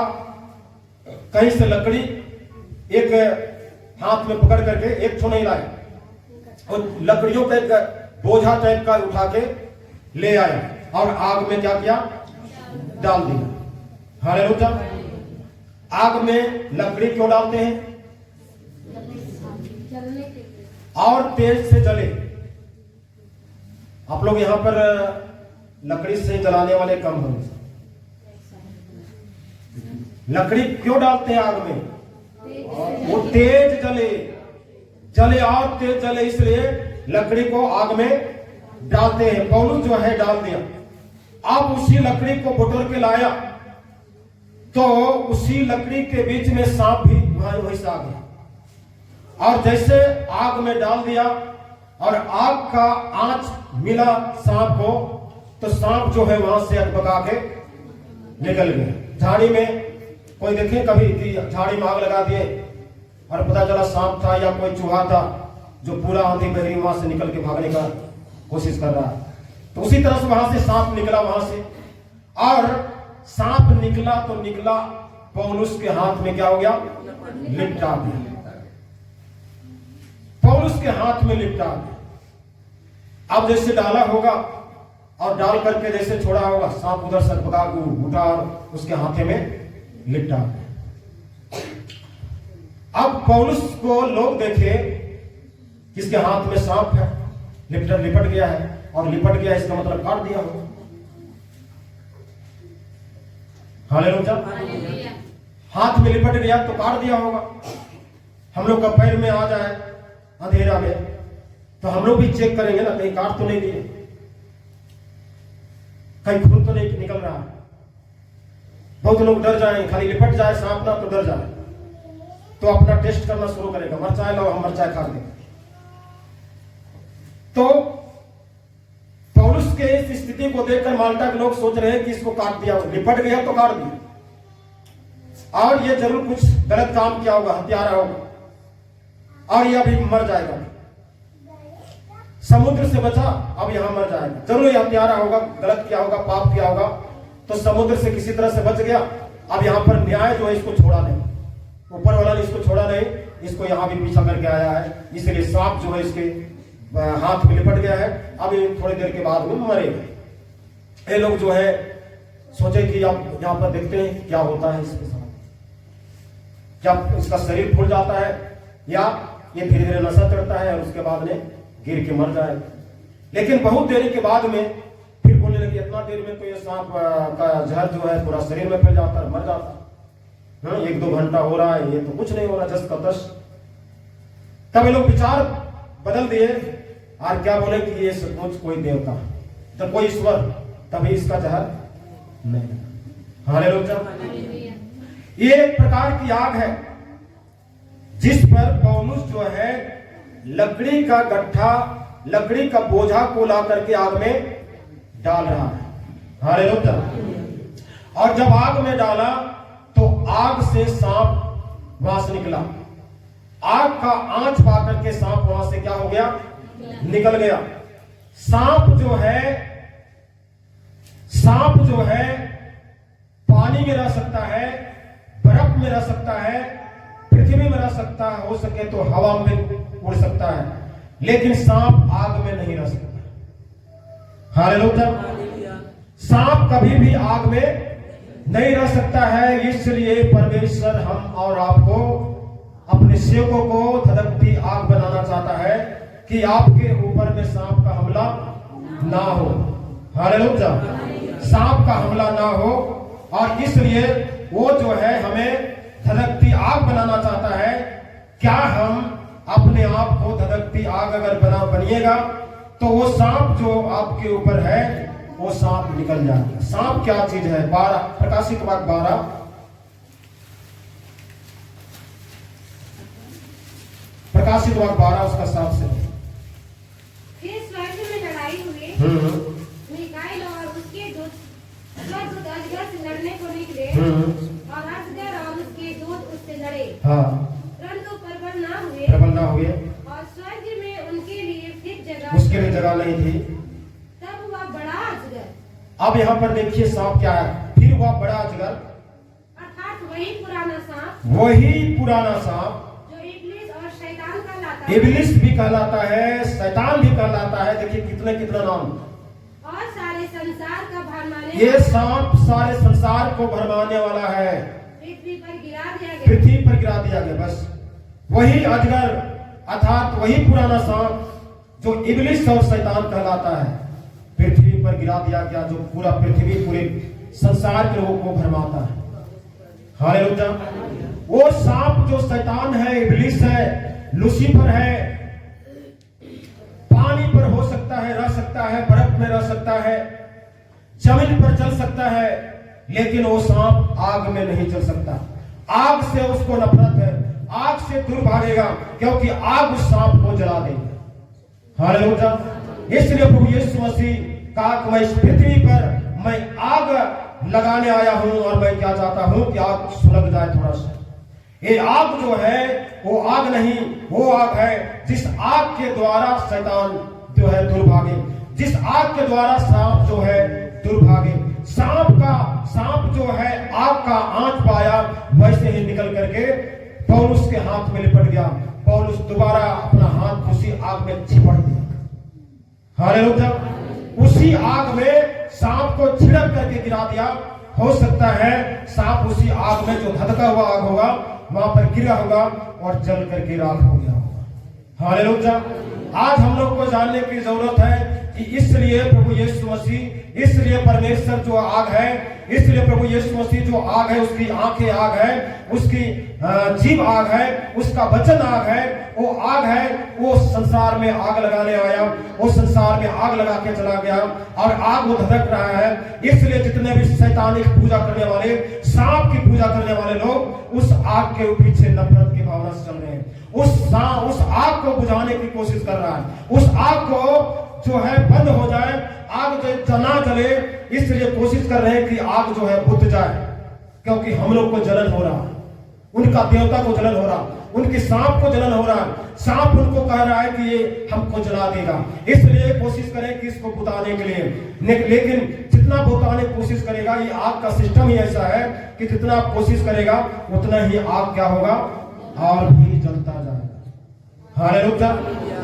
कहीं से लकड़ी एक हाथ में पकड़ करके, एक ठो नहीं लाए, और लकड़ियों का एक बोझा टाइप का उठा के ले आया और आग में क्या किया, डाल दिया। हालेलुया। आग में लकड़ी क्यों डालते हैं? जलने के लिए। और तेज से जले। आप लोग यहां पर लकड़ी से जलाने वाले कम होंगे। लकड़ी क्यों डालते हैं आग में? वो तेज जले, जले और तेज जले, इसलिए लकड़ी को आग में डालते हैं। पौलुस जो है डाल दिया। अब उसी लकड़ी को बटोर के लाया तो उसी लकड़ी के बीच में सांप भी वहीं से आ गया, और जैसे आग में डाल दिया और आग का आंच मिला सांप को, तो सांप जो है वहां से अकबका के निकल गया। झाड़ी में कोई देखे कभी कि झाड़ी में आग लगा दिए और पता चला सांप था या कोई चूहा था जो पूरा आंधी बहरी वहां से निकल के भागने का कोशिश कर रहा है। तो उसी तरह से वहां से सांप निकला वहां से, और सांप निकला तो निकला, पौलुस के हाथ में क्या हो गया, लिपटा दिया। पौलुस के हाथ में लिपटा दिया। अब जैसे डाला होगा और डाल करके जैसे छोड़ा होगा, सांप उधर से पका उठा और उसके हाथे में लिपटा दिया। अब पौलुस को लोग देखे किसके हाथ में सांप है, लिपट गया है, और लिपट गया इसका मतलब काट दिया होगा। हालेलुया। हाथ में लिपट गया तो काट दिया होगा। हम लोग का पैर में आ जाए अंधेरा में तो हम लोग भी चेक करेंगे ना, कहीं काट तो नहीं दिए, कहीं खून तो नहीं निकल रहा। बहुत लोग डर जाए, खाली लिपट जाए सांप ना तो डर जाए, तो अपना टेस्ट करना शुरू करेगा, मरचाई लाओ, हम मरचाई खा लेंगे। तो पौलुस के इस स्थिति को देखकर माल्टा के लोग सोच रहे हैं कि इसको काट दिया, लिपट गया तो काट दिया, और ये जरूर कुछ गलत काम किया होगा, हत्यारा होगा, और ये अभी मर जाएगा। समुद्र से बचा, अब यहां मर जाएगा। जरूर ये हत्यारा होगा, गलत किया होगा, पाप किया होगा, तो समुद्र से किसी तरह से बच गया। अब यहां पर न्याय जो है इसको छोड़ा नहीं, ऊपर वाला ने इसको छोड़ा नहीं, इसको यहां भी पीछा करके आया है, इसलिए सांप जो है इसके हाथ में लिपट गया है। अब ये थोड़ी देर के बाद में मरेगा। ये लोग जो है सोचे कि अब यहां पर देखते हैं क्या होता है इसके साथ, क्या इसका शरीर फूल जाता है या ये धीरे धीरे नशा चढ़ता है और उसके बाद में गिर के मर जाएगा। लेकिन बहुत देरी के बाद में फिर बोलने लगे, इतना देर में तो ये सांप का जहर जो है पूरा शरीर में फैल जाता है, मर जाता है। 1-2 घंटा हो रहा है, ये तो कुछ नहीं हो रहा, जस का तस। तब ये लोग विचार बदल दिए और क्या बोले कि ये सचमुच कोई देवता, तो कोई ईश्वर, तभी इसका जहर नहीं। हालेलुया। ये एक प्रकार की आग है जिस पर पौलुस जो है लकड़ी का गट्ठा, लकड़ी का बोझा को ला करके आग में डाल रहा है। हालेलुया। और जब आग में डाला तो आग से सांप वहां से निकला। आग का आंच पा करके सांप वहां से क्या हो गया, निकल गया। सांप जो है पानी में रह सकता है, बर्फ में रह सकता है, पृथ्वी में रह सकता है, हो सके तो हवा में उड़ सकता है, लेकिन सांप आग में नहीं रह सकता। हालेलुया। सांप कभी भी आग में नहीं रह सकता है। इसलिए परमेश्वर हम और आपको, अपने सेवकों को धधकती आग बनाना चाहता है कि आपके ऊपर में सांप का हमला ना हो। हालेलुया। सांप का हमला ना हो, और इसलिए वो जो है हमें धधकती आग बनाना चाहता है। क्या हम अपने आप को धधकती आग अगर बनिएगा तो वो सांप जो आपके ऊपर है वो सांप निकल जाएगा। सांप क्या चीज है? 12 प्रकाशित वाक्य 12 प्रकाशित वाक्य 12 उसका 7 से। फिर स्वर्ग में लड़ाई हुई, मीकाएल और उसके दूत स्वर्गदूत अजगर से लड़ने को निकले, और अजगर और उसके दूत उससे लड़े, परंतु प्रबल ना हुए, और स्वर्ग में उनके लिए फिर जगह, उसके लिए जगह नहीं थी। तब वह बड़ा अजगर, अब यहाँ पर देखिए सांप क्या है, फिर वह बड़ा अजगर वही पुराना सांप जो इब्लिस और शैतान कहलाता है इब्लिस भी कहलाता है, शैतान भी कहलाता है। देखिए कितने कितना नाम। और सारे संसार का भरमाने ये सांप सारे संसार को भरमाने वाला है, पृथ्वी पर गिरा दिया गया। पृथ्वी पर गिरा दिया गया। बस वही अजगर अर्थात वही पुराना सांप जो इब्लिस और शैतान कहलाता है, पृथ्वी पर गिरा दिया गया, जो पूरा पृथ्वी पूरे संसार के लोगों को भरमाता है। हालेलुया। वो सांप जो शैतान है, इब्लिस है, लूसीफर है, पानी पर हो सकता है, रह सकता है, बर्फ में रह सकता है, जमीन पर चल सकता है, लेकिन वो सांप आग में नहीं चल सकता। आग से उसको नफरत है, आग से दूर भागेगा, क्योंकि आग उस सांप को जला देगी। हालेलुया। इसलिए प्रभु यीशु मसीह कहा कि मैं इस पृथ्वी पर मैं आग लगाने आया हूं, और मैं क्या चाहता हूं कि आग सुलग जाए थोड़ा सा। ये आग जो है वो आग नहीं, वो आग है जिस आग के द्वारा शैतान जो है दूर भागे, जिस आग के द्वारा सांप जो है दूर भागे। सांप जो है आग का आंच पाया, वैसे ही निकल करके पौलुस के हाथ में लिपट गया। पौलुस दोबारा अपना हाथ उसी आग में चिपट दिया। हालेलुया। उसी आग में सांप को छिड़क करके गिरा दिया। हो सकता है सांप उसी आग में जो धधका हुआ आग होगा वहां पर गिरा होगा और जल करके राख हो गया होगा। हालेलुया। आज हम लोग को जानने की जरूरत है कि इसलिए प्रभु यीशु मसीह, इसलिए परमेश्वर जो आग है, इसलिए प्रभु यीशु मसीह जो आग है, उसकी आंखें आग है, उसकी जीभ आग है, उसका वचन आग है, वो आग है। वो संसार में आग लगाने आया, वो संसार में आग लगा के चला गया और आग वो धधक रहा है। इसलिए जितने भी शैतानिक पूजा करने वाले, सांप की पूजा करने वाले लोग उस आग के पीछे नफरत की भावना से चल रहे हैं। उस आग को बुझाने की कोशिश कर रहा है। उस आग को जो है बंद हो जाए, आग जो ना जले, इसलिए कोशिश कर रहे हैं कि आग जो है बुझ जाए, क्योंकि हम लोग को जलन हो रहा, उनका देवता को जलन हो रहा, उनके सांप को जलन हो रहा। सांप उनको कह रहा है कि ये हमको जला देगा, इसलिए कोशिश करें कि इसको बुताने के लिए। लेकिन जितना बुताने की कोशिश करेगा, ये आग का सिस्टम ही ऐसा है कि जितना आप कोशिश करेगा उतना ही आग क्या होगा, और भी जलता जाएगा। हालेलुया।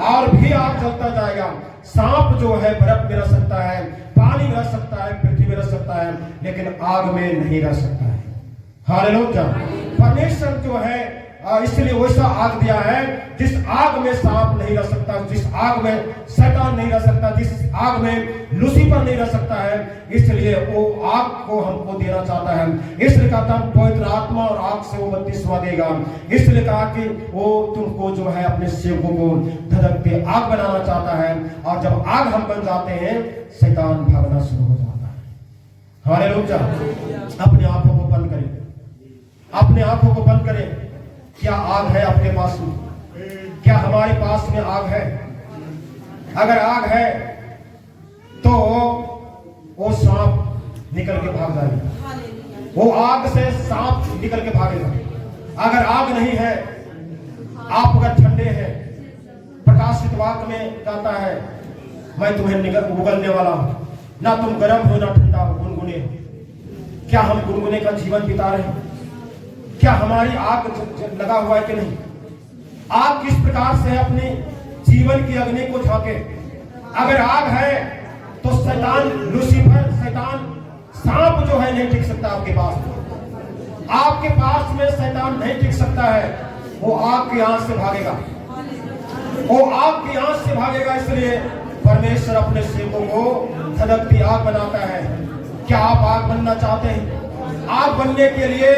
और भी आग जलता जाएगा। सांप जो है बर्फ में रह सकता है, पानी में रह सकता है, पृथ्वी में रह सकता है, लेकिन आग में नहीं रह सकता है। हालेलुया। परमेश्वर जो है इसलिए वैसा आग दिया है जिस आग में सांप नहीं रह सकता, जिस आग में शैतान नहीं रह सकता, जिस आग में लूसीफर नहीं रह सकता है। इसलिए वो आग को हमको देना चाहता है। इसलिए कहता है पवित्र आत्मा और आग से वो बपतिस्मा देगा। इसलिए कहा कि वो तुमको जो है अपने सेवकों को धधक के आग बनाना चाहता है, और जब आग हम बन जाते हैं शैतान भागना शुरू हो जाता है। हालेलुया। अपने आंखों को बंद करें, अपने आंखों को बंद करें। क्या आग है आपके पास में? क्या हमारे पास में आग है? अगर आग है तो वो सांप निकल के भाग जाएगा, वो आग से सांप निकल के भागेगा। अगर आग नहीं है, आप अगर ठंडे हैं, प्रकाशित वाक्य में जाता है मैं तुम्हें उगलने वाला हूं, ना तुम गर्म हो ना ठंडा हो, गुनगुने हो। क्या हम गुनगुने का जीवन बिता रहे हैं? क्या हमारी आग लगा हुआ है कि नहीं? आग किस प्रकार से अपने जीवन की अग्नि को झांके। अगर आग है तो शैतान लूसीफर, शैतान सांप जो है नहीं टिक सकता आपके पास। आपके पास में शैतान नहीं टिक सकता है, वो आग की आंच से भागेगा, वो आग की आंच से भागेगा। इसलिए परमेश्वर अपने सेवकों को धधकती आग बनाता है। क्या आप आग बनना चाहते हैं? आग बनने के लिए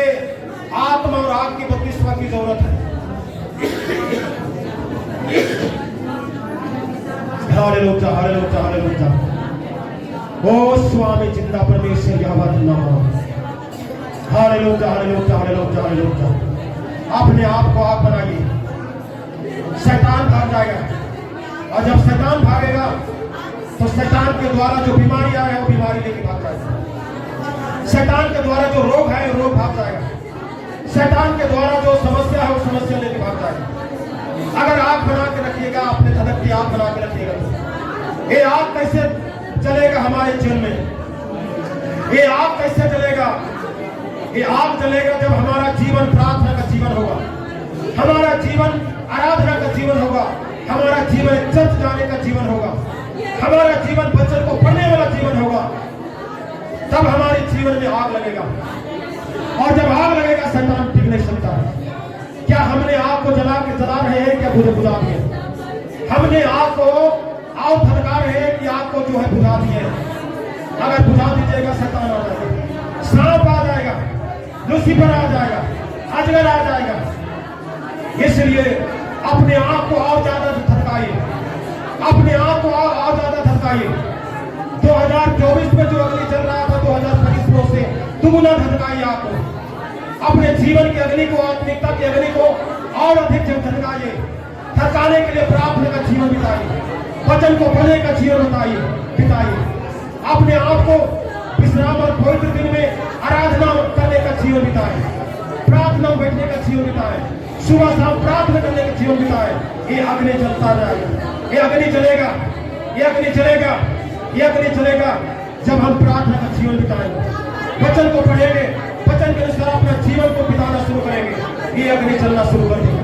आत्मा और आग की बपतिस्मा की जरूरत है। हालेलुया, हालेलुया, हालेलुया। ओ स्वामी जिंदा परमेश्वर यहोवा नाम। हालेलुया, हालेलुया, हालेलुया, हालेलुया। अपने आप को आग बनाइए, शैतान भाग जाएगा। और जब शैतान भागेगा तो शैतान के द्वारा जो बीमारी आए वो बीमारी लेके भाग जाएगा। शैतान के द्वारा जो रोग है वो रोग भाग जाएगा। शैतान के द्वारा जो समस्या है वो समस्या लेके भाग जाएगा। अगर आग बना के रखिएगा, अपने धधक की आग बना के रखिएगा। ये आग कैसे जलेगा हमारे जीवन में? ये आग कैसे जलेगा? ये आग जलेगा जब हमारा जीवन प्रार्थना का जीवन होगा, हमारा जीवन आराधना का जीवन होगा, हमारा जीवन चर्च जाने का जीवन होगा, हमारा जीवन वचन को पढ़ने वाला जीवन होगा, तब हमारे जीवन में आग लगेगा। और जब आग लगेगा शैतान टिक नहीं सकता। क्या हमने आग को जला रहे हैं, क्या बुझा दिए? हमने आग को आग धड़का रहे हैं कि आग को जो है बुझा दिए? अगर बुझा दीजिएगा शैतान आ जाएगा, सांप आ जाएगा, लूसीफर आ जाएगा, अजगर आ जाएगा। इसलिए अपने आप को और ज्यादा धड़काइए, अपने आप को और ज्यादा धड़काइए। 2024 में जो अग्नि चल रहा था 2025 में से दुगुना धड़काइए आपको। अपने जीवन की अग्नि को, आत्मिकता की अग्नि को और अधिक धड़काइए। धड़काने के लिए प्रार्थना का जीवन बिताइए, वचन को पढ़ने का जीवन बिताइए। अपने आप को विश्राम और पवित्र दिन में आराधना करने का जीवन बिताए, प्रार्थना में बैठने का जीवन बिताए, सुबह शाम प्रार्थना करने का जीवन बिताए। ये अग्नि चलता जाएगा, ये अग्नि चलेगा, ये अग्नि चलेगा, ये अग्नि चलेगा जब हम प्रार्थना का जीवन बिताएंगे, वचन को पढ़ेंगे, वचन के अनुसार अपना जीवन को बिताना शुरू करेंगे। ये अग्नि चलना शुरू कर देगा,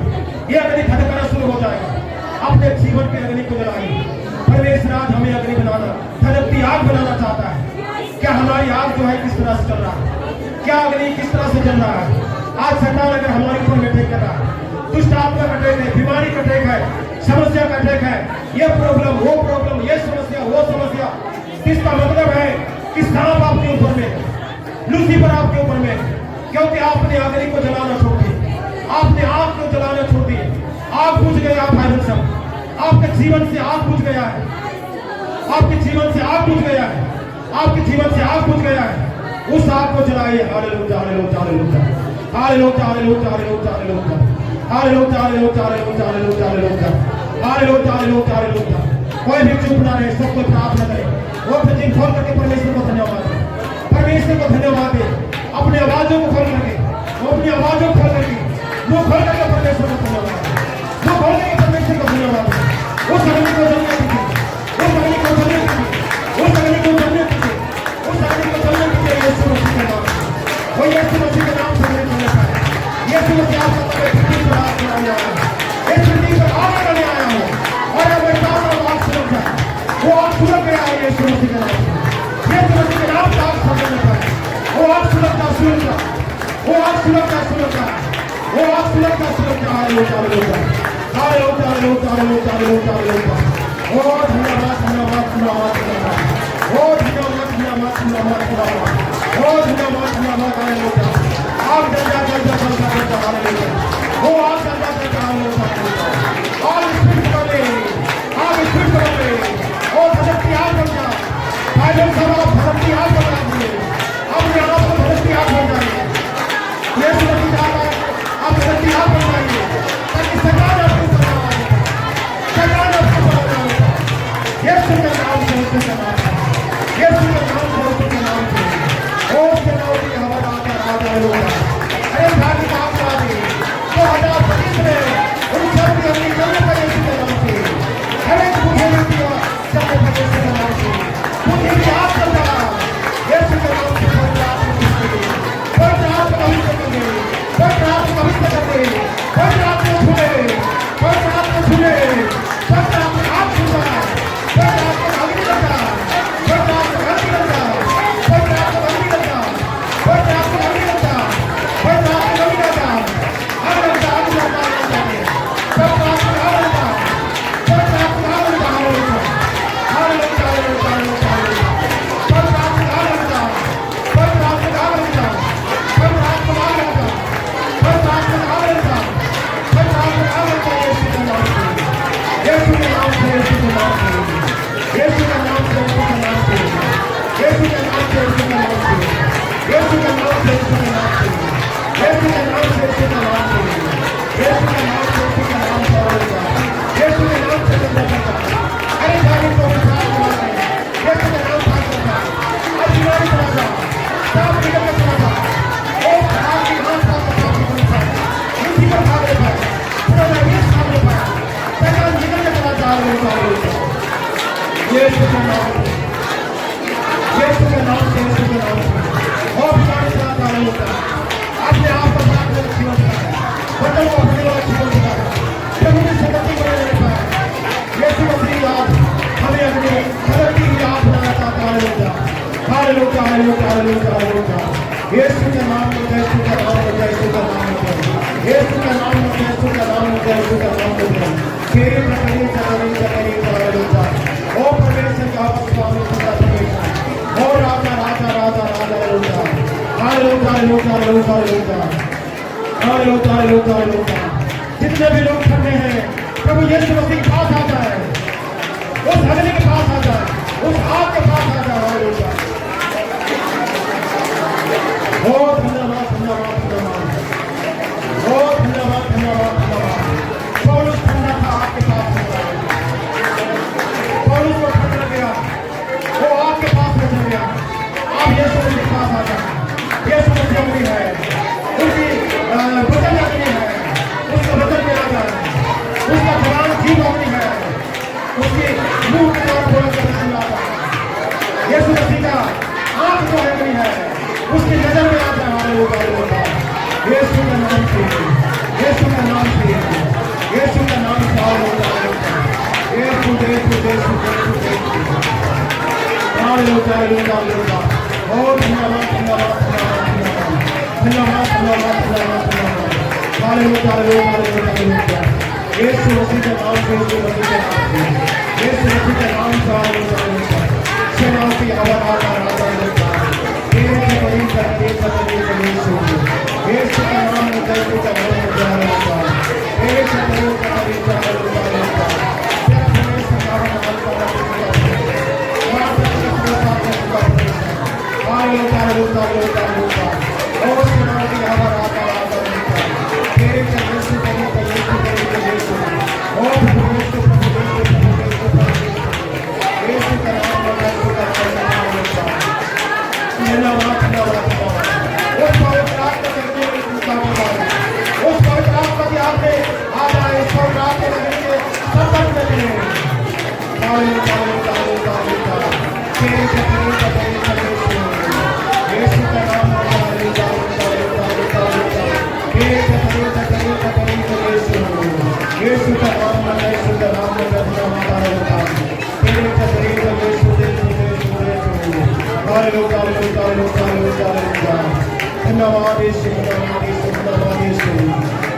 ये अग्नि धड़कना शुरू हो जाएगा। अपने जीवन के अग्नि को जलाइए। परमेश्वर आज हमें अग्नि बनाना, धड़कती आग बनाना चाहता है। क्या हमारी आग जो है किस तरह से चल रहा है? क्या अग्नि किस तरह से चल रहा है? आज शैतान अगर हमारे ऊपर में अटैक कर रहा है, दुष्ट आत्मा का अटैक है, बीमारी का अटैक है, समस्या का अटैक है, ये प्रॉब्लम, वो प्रॉब्लम, ये समस्या, वो समस्या, इसका मतलब है कि सांप आपके ऊपर में, लूसीफर आपके ऊपर में, क्योंकि आपने अग्नि को जलाना छोड़ दिया, आपने आग को जलाना छोड़ दिया। आग बुझ गया भाई सब, आपके जीवन से आग बुझ गया है, आपके जीवन से आग बुझ गया है, आपके जीवन से आग बुझ गया है। उस आग को जलाइए। हालेलुया, हालेलुया, हालेलुया, हालेलुया, हालेलुया, हालेलुया, हालेलुया, हालेलुया, हालेलुया, हालेलुया, हालेलुया, हालेलुया, हालेलुया, हालेलुया, हालेलुया। कोई भी चुप ना रहे, सबको प्रार्थना करें। वो अपने जीवन खोल करके परमेश्वर को धन्यवाद दें, परमेश्वर को धन्यवाद दें। अपने आवाजों को खोल करके, वो अपनी आवाजों को खोल करके, मुंह खोल करके परमेश्वर को धन्यवाद दें, मुंह खोल करके परमेश्वर को धन्यवाद दें। उस अग्नि को जलने दीजिए, उस अग्नि को जलने दीजिए, उस अग्नि को जलने दीजिए, उस अग्नि को जलने दीजिए। यीशु मसीह के नाम से, वो यीशु मसीह के नाम से अग्नि जलने पाए। यीशु मसीह आपका पृथ्वी पर आग बनाने आया है, इस पृथ्वी पर आग बनाने आया है, और अब एक आग सुलग जाए, वो आग सुलग गया है यीशु मसीह के नाम से। यीशु मसीह के नाम से आग सुलगने पाए, वो आग सुलगता सुलगता, वो आग सुलगता सुलगता, वो आग सुलगता सुलगता। हालेलुया, हालेलुया, हालेलुया, हालेलुया, हालेलुया, हालेलुया। ओ धन्यवाद, धन्यवाद, धन्यवाद, धन्यवाद, ओ धन्यवाद, धन्यवाद, धन्यवाद, धन्यवाद, ओ धन्यवाद, धन्यवाद। हालेलुया, आग जल जा, जल जा, जल जा, जल जा। हालेलुया, वो आग जल जा, जल जा। हालेलुया, आग स्पिरिट बने, आग स्पिरिट बने, ओ धरती आग बन जा। भाइयों सब धरती आग बना दिए, अपने आप को धरती आग बन जाइए। यीशु मसीह चाहता है आप धरती आग बन जाइए, ताकि शैतान आपको सताना देगा, शैतान आपको सताना देगा। यीशु के नाम से, यीशु के नाम से, यीशु के नाम से, यीशु के नाम से, ओ उसके नाम की हवा आकर आ जाएगा। अरे भाई आप करा दे 2025 में उन सब की अग्नि जलने पर यीशु के नाम से, हर एक बुझे हुई जलने पर यीशु के नाम से, बुझे हुई आग जल रहा यीशु के नाम से। पवित्र आत्मा पवित्र करने, पवित्र आत्मा पवित्र करने, पवित्र आत्मा छूने, पवित्र आत्मा छूने, पवित्र आत्मा आग छूना, पवित्र आत्मा अग्नि लगा, पवित्र आत्मा अग्नि लगा, पवित्र आत्मा अग्नि लगा, पवित्र आत्मा अग्नि लगा, पवित्र आत्मा अग्नि लगा, आग लगा, आग लगा, आग लगा, पवित्र आत्मा आग लगा, पवित्र आत्मा आग लगा। हालेलुया, हालेलुया, हालेलुया, हालेलुया, पवित्र आत्मा आग लगा, पवित्र आत्मा आग लगा, पवित्र आत्मा आग लगा, पवित्र आत्मा आग लगा, पवित्र आत्मा आग लगा। यीशु के नाम से, यीशु के नाम से, यीशु के नाम से, यीशु के नाम से, यीशु के नाम से, यीशु के नाम से, यीशु के नाम से, यीशु के नाम से, यीशु के नाम से, यीशु के नाम से, यीशु के नाम से, यीशु के नाम से, यीशु के नाम से बंदा। अरे भाई को विश्वास करा दे, यीशु के नाम से बंदा। अब बीमारी चला जा, सांप निकल के चला जा, एक हाथ की हाथ का सांप निकल जाए, इसी पर भाग ले भाई, पूरा ये सामने भाई, शैतान निकल के चला जा। यीशु के नाम से, यीशु के नाम से, यीशु के नाम से, और बीमारी चला जा। को अपने वाला जीवन दिलाए। प्रभु की संगति बने रहने पाए। यीशु मसीह आज हमें अपनी संगति की याद दिलाना चाहता है। हालेलुया, हालेलुया, हालेलुया, हालेलुया। यीशु के नाम में, यीशु के नाम में, यीशु के नाम में, यीशु के नाम में, यीशु के नाम में, यीशु के नाम में। तेरी प्रकटी चली चली हालेलुया। ओ परमेश्वर का स्वामी सदा परमेश्वर, ओ राजा राजा राजा राजा हालेलुया, हालेलुया, हालेलुया, हालेलुया, हालेलुया, हालेलुया, हालेलुया। जितने भी लोग खड़े हैं प्रभु यीशु मसीह के पास आ जाए, उस हवेली के पास आ जाए, उस आग के पास आ जाए। हालेलुया। ओ धन्यवाद, धन्यवाद, धन्यवाद, ओ धन्यवाद, धन्यवाद, धन्यवाद। पौलुस ठंडा था, आपके पास आ गया। पौलुस को ठंड लग गया, वो आपके पास में चल गया। आप यीशु मसीह के पास आ जाए। यीशु मसीह अपनी है, उनकी वचन अपनी है, उसका वचन मेरा है, उसका जवान जीव अपनी है, उसकी मुंह के द्वारा बोला कर सुना था। यीशु मसीह का आंख जो है अपनी है, उसकी नजर में आ जाए। हालेलुया, यीशु का नाम से, यीशु का नाम से, यीशु का नाम से। हालेलुया, यीशु, यीशु, यीशु, यीशु, हालेलुया, हालेलुया, हालेलुया। ओ धन्यवाद, धन्यवाद, धन्यवाद, धन्यवाद, धन्यवाद, धन्यवाद, धन्यवाद। हालेलुया, हालेलुया, हालेलुया। यीशु मसीह के नाम से, यीशु मसीह के नाम से, यीशु मसीह के नाम से। Hallelujah, hallelujah. सेनाओं की आवाज आता राजा हालेलुया। तेरे के बड़ी करते करते यीशु, यीशु का नाम है, यीशु का नाम है। हालेलुया। तेरे के बड़ी करते करते हालेलुया। तेरा परमेश्वर का नाम हालेलुया, हालेलुया, हालेलुया। ओ सेनाओं की आवाज आता राजा हालेलुया। तेरे के यीशु के नाम पे यीशु के यीशु। ओ प्रभु यीशु, प्रभु यीशु, प्रभु यीशु, प्रभु यीशु का नाम है, यीशु का नाम है। हालेलुया, धन्यवाद, धन्यवाद, धन्यवाद। उस पवित्र आत्मा के लिए उनका धन्यवाद। उस पवित्र आत्मा की आपने आ जाए, इस पवित्र आत्मा के लिए संबंध में ले। हालेलुया, हालेलुया, हालेलुया। तेरे के बड़ी करते यीशु का नाम है। हालेलुया, हालेलुया, हालेलुया। तेरे के बड़ी करते यीशु, यीशु का नाम है, यीशु का नाम है। धन्यवाद, हालेलुया। तेरे के बड़ी करते यीशु, यीशु, यीशु, यीशु। हालेलुया, हालेलुया, हालेलुया, हालेलुया। धन्यवाद यीशु, धन्यवाद यीशु, धन्यवाद यीशु।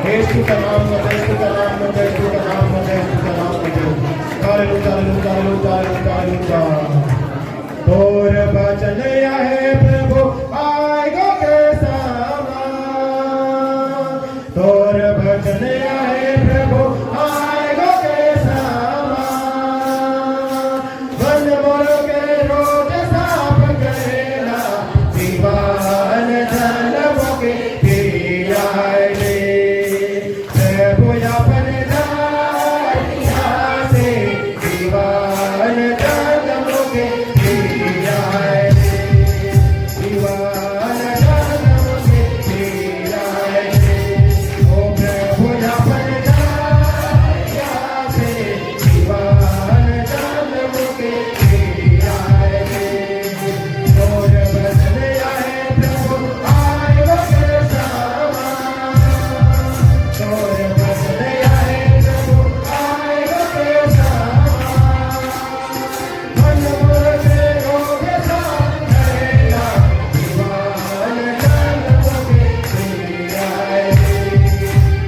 यीशु का नाम है, यीशु का नाम है, यीशु का नाम है, यीशु का नाम है। हालेलुया, हालेलुया, हालेलुया, हालेलुया। तोर वचन है प्रभु आएगो के समान, तोर वचन है प्रभु आएगो के समान। बन मोर के रोग साफ करेला, दीवान जन्मों के पियाए ले। प्रभु अपन दया से दीवान जन्मों के पियाए ले, दीवान जन्मों के पियाए ले। ओ प्रभु अपन दया से दीवान जन्मों के पियाए ले। तोर वचन है प्रभु आएगो के समान, तोर वचन है प्रभु आएगो के समान। मन मोर के रोग साफ करेला, दीवान जन्मों के पियाए ले।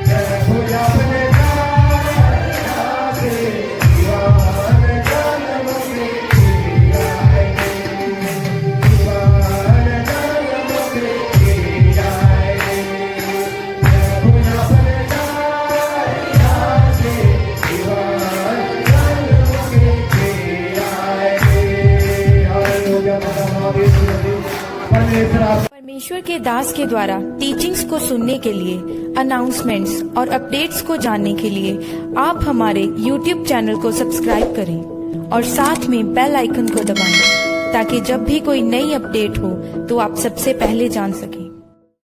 प्रभु अपने दया से दीवान जन्मों के पियाए ले, दीवान जन्मों के पियाए ले। प्रभु अपने दया से दीवान जन्मों के पियाए ले। हालेलुया, धन्यवाद यीशु मसीह। परमेश्वर आप परमेश्वर के दास के द्वारा टीचिंग्स को सुनने के लिए, अनाउंसमेंट्स और अपडेट्स को जानने के लिए आप हमारे YouTube चैनल को सब्सक्राइब करें और साथ में बेल आइकन को दबाएं ताकि जब भी कोई नई अपडेट हो तो आप सबसे पहले जान सकें।